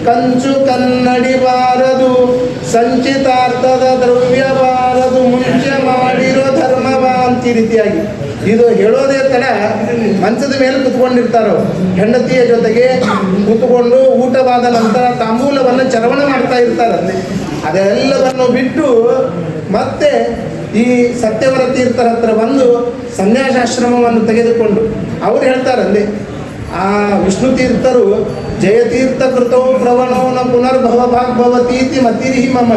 ಕಂಚು ಕನ್ನಡಿ ಬಾರದು ಸಂಚಿತಾರ್ಥದ ದ್ರವ್ಯ ಬಾರದು ಮುಂಚೆ ಮಾಡಿರೋ ಧರ್ಮವ ಅಂತ ಈ ರೀತಿಯಾಗಿ ಇದು ಹೇಳೋದೇ ತಡ ಮಂಚದ ಮೇಲೆ ಕುತ್ಕೊಂಡಿರ್ತಾರೋ ಹೆಂಡತಿಯ ಜೊತೆಗೆ ಕುತ್ಕೊಂಡು ಊಟವಾದ ನಂತರ ತಾಂಬೂಲವನ್ನು ಚರವಣ ಮಾಡ್ತಾ ಇರ್ತಾರಲ್ಲಿ. ಅದೆಲ್ಲವನ್ನು ಬಿಟ್ಟು ಮತ್ತೆ ಈ ಸತ್ಯವರ ತೀರ್ಥರ ಹತ್ರ ಬಂದು ಸನ್ಯಾಸಾಶ್ರಮವನ್ನು ತೆಗೆದುಕೊಂಡು ಅವ್ರು ಹೇಳ್ತಾರಲ್ಲಿ, ಆ ವಿಷ್ಣು ತೀರ್ಥರು ಜಯತೀರ್ಥ ಕೃತೋ ಪ್ರವಣೋ ನ ಪುನರ್ಭವ ಭಾಗ್ಭವತೀತಿ ಮತಿರಿಹಿ ಮಮ,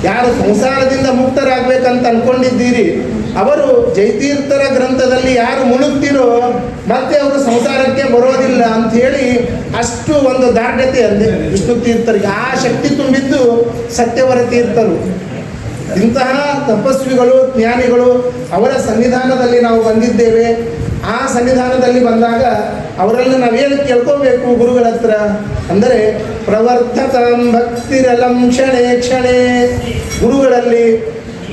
ಯಾರು ಸಂಸಾರದಿಂದ ಮುಕ್ತರಾಗಬೇಕಂತ ಅನ್ಕೊಂಡಿದ್ದೀರಿ ಅವರು ಜಯತೀರ್ಥರ ಗ್ರಂಥದಲ್ಲಿ ಯಾರು ಮುಳುಗ್ತಿರೋ ಮತ್ತೆ ಅವರು ಸಂಸಾರಕ್ಕೆ ಬರೋದಿಲ್ಲ ಅಂಥೇಳಿ ಅಷ್ಟು ಒಂದು ದಾರ್ಢ್ಯತೆ ಅಂದೆ ವಿಷ್ಣು ತೀರ್ಥರಿಗೆ. ಆ ಶಕ್ತಿ ತುಂಬಿದ್ದು ಸತ್ಯವರ ತೀರ್ಥರು. ಇಂತಹ ತಪಸ್ವಿಗಳು ಜ್ಞಾನಿಗಳು ಅವರ ಸನ್ನಿಧಾನದಲ್ಲಿ ನಾವು ಬಂದಿದ್ದೇವೆ. ಆ ಸನ್ನಿಧಾನದಲ್ಲಿ ಬಂದಾಗ ಅವರಲ್ಲಿ ನಾವೇನು ಕೇಳ್ಕೋಬೇಕು ಗುರುಗಳ ಹತ್ರ ಅಂದರೆ ಪ್ರವರ್ತಕಂ ಭಕ್ತಿರಲಂ ಕ್ಷಣೆ ಕ್ಷಣೆ. ಗುರುಗಳಲ್ಲಿ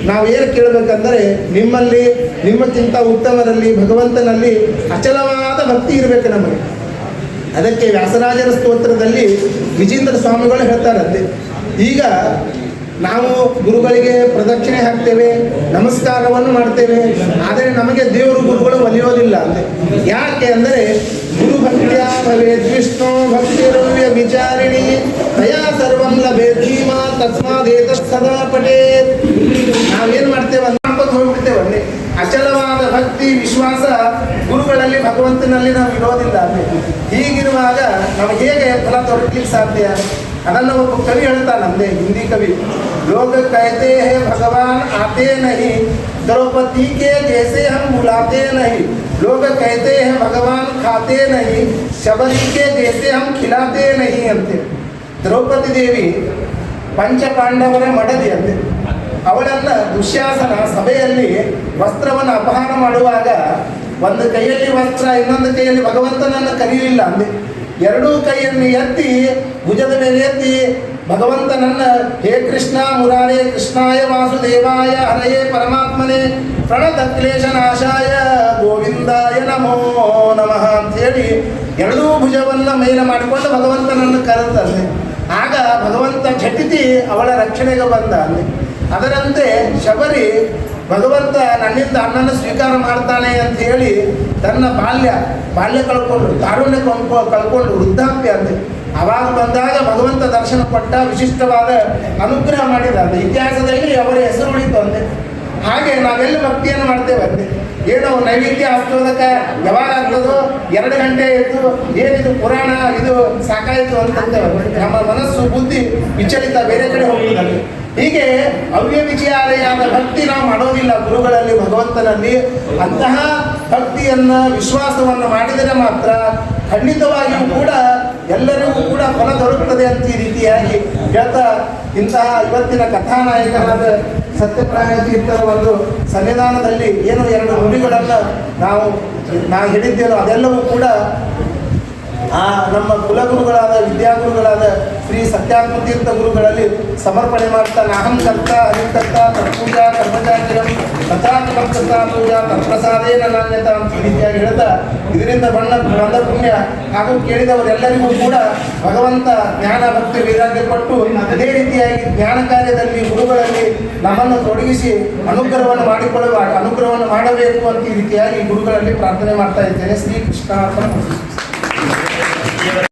ನಾವೇನು ಕೇಳಬೇಕಂದರೆ ನಿಮ್ಮಲ್ಲಿ ನಿಮ್ಮಕ್ಕಿಂತ ಉತ್ತಮರಲ್ಲಿ ಭಗವಂತನಲ್ಲಿ ಅಚಲವಾದ ಭಕ್ತಿ ಇರಬೇಕು ನಮಗೆ. ಅದಕ್ಕೆ ವ್ಯಾಸರಾಜರ ಸ್ತೋತ್ರದಲ್ಲಿ ವಿಜೇಂದ್ರ ಸ್ವಾಮಿಗಳು ಹೇಳ್ತಾರಂತೆ, ಈಗ ನಾವು ಗುರುಗಳಿಗೆ ಪ್ರದಕ್ಷಿಣೆ ಹಾಕ್ತೇವೆ, ನಮಸ್ಕಾರವನ್ನು ಮಾಡ್ತೇವೆ, ಆದರೆ ನಮಗೆ ದೇವರು ಗುರುಗಳು ಒಲಿಯೋದಿಲ್ಲ ಅಂತೆ. ಯಾಕೆ ಅಂದರೆ ಗುರು ಭಕ್ತಿಯ ಭವೇದ್ ವಿಷ್ಣು ಭಕ್ತಿರವ್ಯ ವಿಚಾರಿಣಿ ತಯಾ ಸರ್ವಂ ಲಭೇತ್ ಧೀಮಾ ತಸ್ಮಾದೇತತ್ ಸದಾ ಪಠೇತ್. ನಾವೇನು ಮಾಡ್ತೇವೆ ಅನ್ಕೊಂಡು ಹೋಗ್ಬಿಡ್ತೇವೆ ಅಲ್ಲಿ. ಅಚಲವಾದ ಭಕ್ತಿ ವಿಶ್ವಾಸ ಗುರುಗಳಲ್ಲಿ ಭಗವಂತನಲ್ಲಿ ನಾವು ಇರೋದಿಲ್ಲ ಅಲ್ಲಿ. ಹೀಗಿರುವಾಗ ನಮಗೆ ಹೇಗೆ ಫಲ ದೊರಕಲಿಕ್ಕೆ ಸಾಧ್ಯ? ಅದನ್ನು ಒಬ್ಬ ಕವಿ ಹೇಳ್ತಾನಂದೆ, ಹಿಂದಿ ಕವಿ, लोग कहते हैं भगवान आते नहीं द्रौपदी के जैसे हम बुलाते नहीं, लोग कहते हैं भगवान खाते नहीं शबरी के जैसे हम खिलाते नहीं अंते. ದ್ರೌಪದಿ ದೇವಿ ಪಂಚಪಾಂಡವರ ಮಡದಿ ಅಂತೆ. ಅವಳನ್ನು ದುಶ್ಯಾಸನ ಸಭೆಯಲ್ಲಿ ವಸ್ತ್ರವನ್ನು ಅಪಹಾರ ಮಾಡುವಾಗ ಒಂದು ಕೈಯಲ್ಲಿ ವಸ್ತ್ರ ಇನ್ನೊಂದು ಕೈಯಲ್ಲಿ ಭಗವಂತನನ್ನು ಕರೀಲಿಲ್ಲ ಅಂದೆ. ಎರಡೂ ಕೈಯನ್ನು ಎತ್ತಿ ಭುಜದ ಮೇಲೆ ಎತ್ತಿ ಭಗವಂತನನ್ನ ಹೇ ಕೃಷ್ಣ ಮುರಾರೇ ಕೃಷ್ಣಾಯ ವಾಸುದೇವಾಯ ಹರಯೇ ಪರಮಾತ್ಮನೇ ಪ್ರಣತ ಕ್ಲೇಶನಾಶಾಯ ಗೋವಿಂದಾಯ ನಮೋ ನಮಃ ಅಂಥೇಳಿ ಎರಡೂ ಭುಜವನ್ನು ಮೇಲೆ ಮಾಡಿಕೊಂಡು ಭಗವಂತನನ್ನು ಕರೆತಂದೆ. ಆಗ ಭಗವಂತ ಝಟಿತಿ ಅವಳ ರಕ್ಷಣೆಗೆ ಬಂದ ಅಂದೆ. ಅದರಂತೆ ಶಬರಿ ಭಗವಂತ ನನ್ನಿಂದ ಅಣ್ಣನ ಸ್ವೀಕಾರ ಮಾಡ್ತಾನೆ ಅಂತ ಹೇಳಿ ತನ್ನ ಬಾಲ್ಯ ಕಳ್ಕೊಂಡು ತಾರುಣ್ಯ ಕಳ್ಕೊಂಡು ವೃದ್ಧಾಪ್ಯ ಅಂತೆ. ಆವಾಗ ಬಂದಾಗ ಭಗವಂತ ದರ್ಶನ ಕೊಟ್ಟ, ವಿಶಿಷ್ಟವಾದ ಅನುಗ್ರಹ ಮಾಡಿದ ಅಂತೆ. ಇತಿಹಾಸದಲ್ಲಿ ಅವರ ಹೆಸರು ಉಳಿತು ಅಂತೆ. ಹಾಗೆ ನಾವೆಲ್ಲ ಭಕ್ತಿಯನ್ನು ಮಾಡ್ತೇವೆ ಅಂತೆ. ಏನೋ ನೈವೇದ್ಯ ಹಚ್ಚೋದಕ್ಕೆ ಯಾವಾಗ ಆಗ್ತದೋ 2 ಗಂಟೆ ಆಯಿತು, ಏನಿದು ಪುರಾಣ ಇದು ಸಾಕಾಯಿತು ಅಂತಂತೇವೆ. ನಮ್ಮ ಮನಸ್ಸು ಬುದ್ಧಿ ವಿಚಲಿತ ಬೇರೆ ಕಡೆ ಹೋಗ್ತದೆ. ಹೀಗೆ ಅವ್ಯವಿಚಾರೆಯಾದ ಭಕ್ತಿ ನಾವು ಮಾಡೋದಿಲ್ಲ ಗುರುಗಳಲ್ಲಿ ಭಗವಂತನಲ್ಲಿ. ಅಂತಹ ಭಕ್ತಿಯನ್ನು ವಿಶ್ವಾಸವನ್ನು ಮಾಡಿದರೆ ಮಾತ್ರ ಖಂಡಿತವಾಗಿಯೂ ಕೂಡ ಎಲ್ಲರಿಗೂ ಕೂಡ ಫಲ ದೊರಕುತ್ತದೆ ಅಂತ ಈ ರೀತಿಯಾಗಿ ಹೇಳ್ತಾ ಇಂತಹ ಇವತ್ತಿನ ಕಥಾನಾಯಕರಾದ ಸತ್ಯಪ್ರಾಯ ತೀರ್ಥರ ಒಂದು ಸನ್ನಿಧಾನದಲ್ಲಿ ಏನು 2 ನುಡಿಗಳನ್ನು ನಾವು ಹೇಳಿದ್ದೇನೋ ಅದೆಲ್ಲವೂ ಕೂಡ ಆ ನಮ್ಮ ಕುಲಗುರುಗಳಾದ ವಿದ್ಯಾಗುರುಗಳಾದ ಶ್ರೀ ಸತ್ಯಾತ್ಮ ತೀರ್ಥ ಗುರುಗಳಲ್ಲಿ ಸಮರ್ಪಣೆ ಮಾಡ್ತಾ ಅಹಂ ಕರ್ತ ಹರಿಕರ್ತ ತತ್ಪೂಜಾ ಕರ್ಮಚಾರ್ಯಂ ತಥಾತ್ಮಕರ್ತ ಪೂಜಾ ತತ್ಪ್ರಸಾದೇನ ನಾಣ್ಯತ ಅಂತ ಈ ರೀತಿಯಾಗಿ ಹೇಳ್ತಾ ಇದರಿಂದ ಬಂದ ಪುಣ್ಯ ಹಾಗೂ ಕೇಳಿದವರೆಲ್ಲರಿಗೂ ಕೂಡ ಭಗವಂತ ಜ್ಞಾನ ಭಕ್ತಿ ವೈರಾಗ್ಯ ಕೊಟ್ಟು ಅದೇ ರೀತಿಯಾಗಿ ಜ್ಞಾನ ಕಾರ್ಯದಲ್ಲಿ ಗುರುಗಳಲ್ಲಿ ನಮ್ಮನ್ನು ತೊಡಗಿಸಿ ಅನುಗ್ರಹವನ್ನು ಮಾಡಬೇಕು ಅಂತ ಈ ರೀತಿಯಾಗಿ ಗುರುಗಳಲ್ಲಿ ಪ್ರಾರ್ಥನೆ ಮಾಡ್ತಾ ಇದ್ದೇನೆ. ಶ್ರೀ ಕೃಷ್ಣ.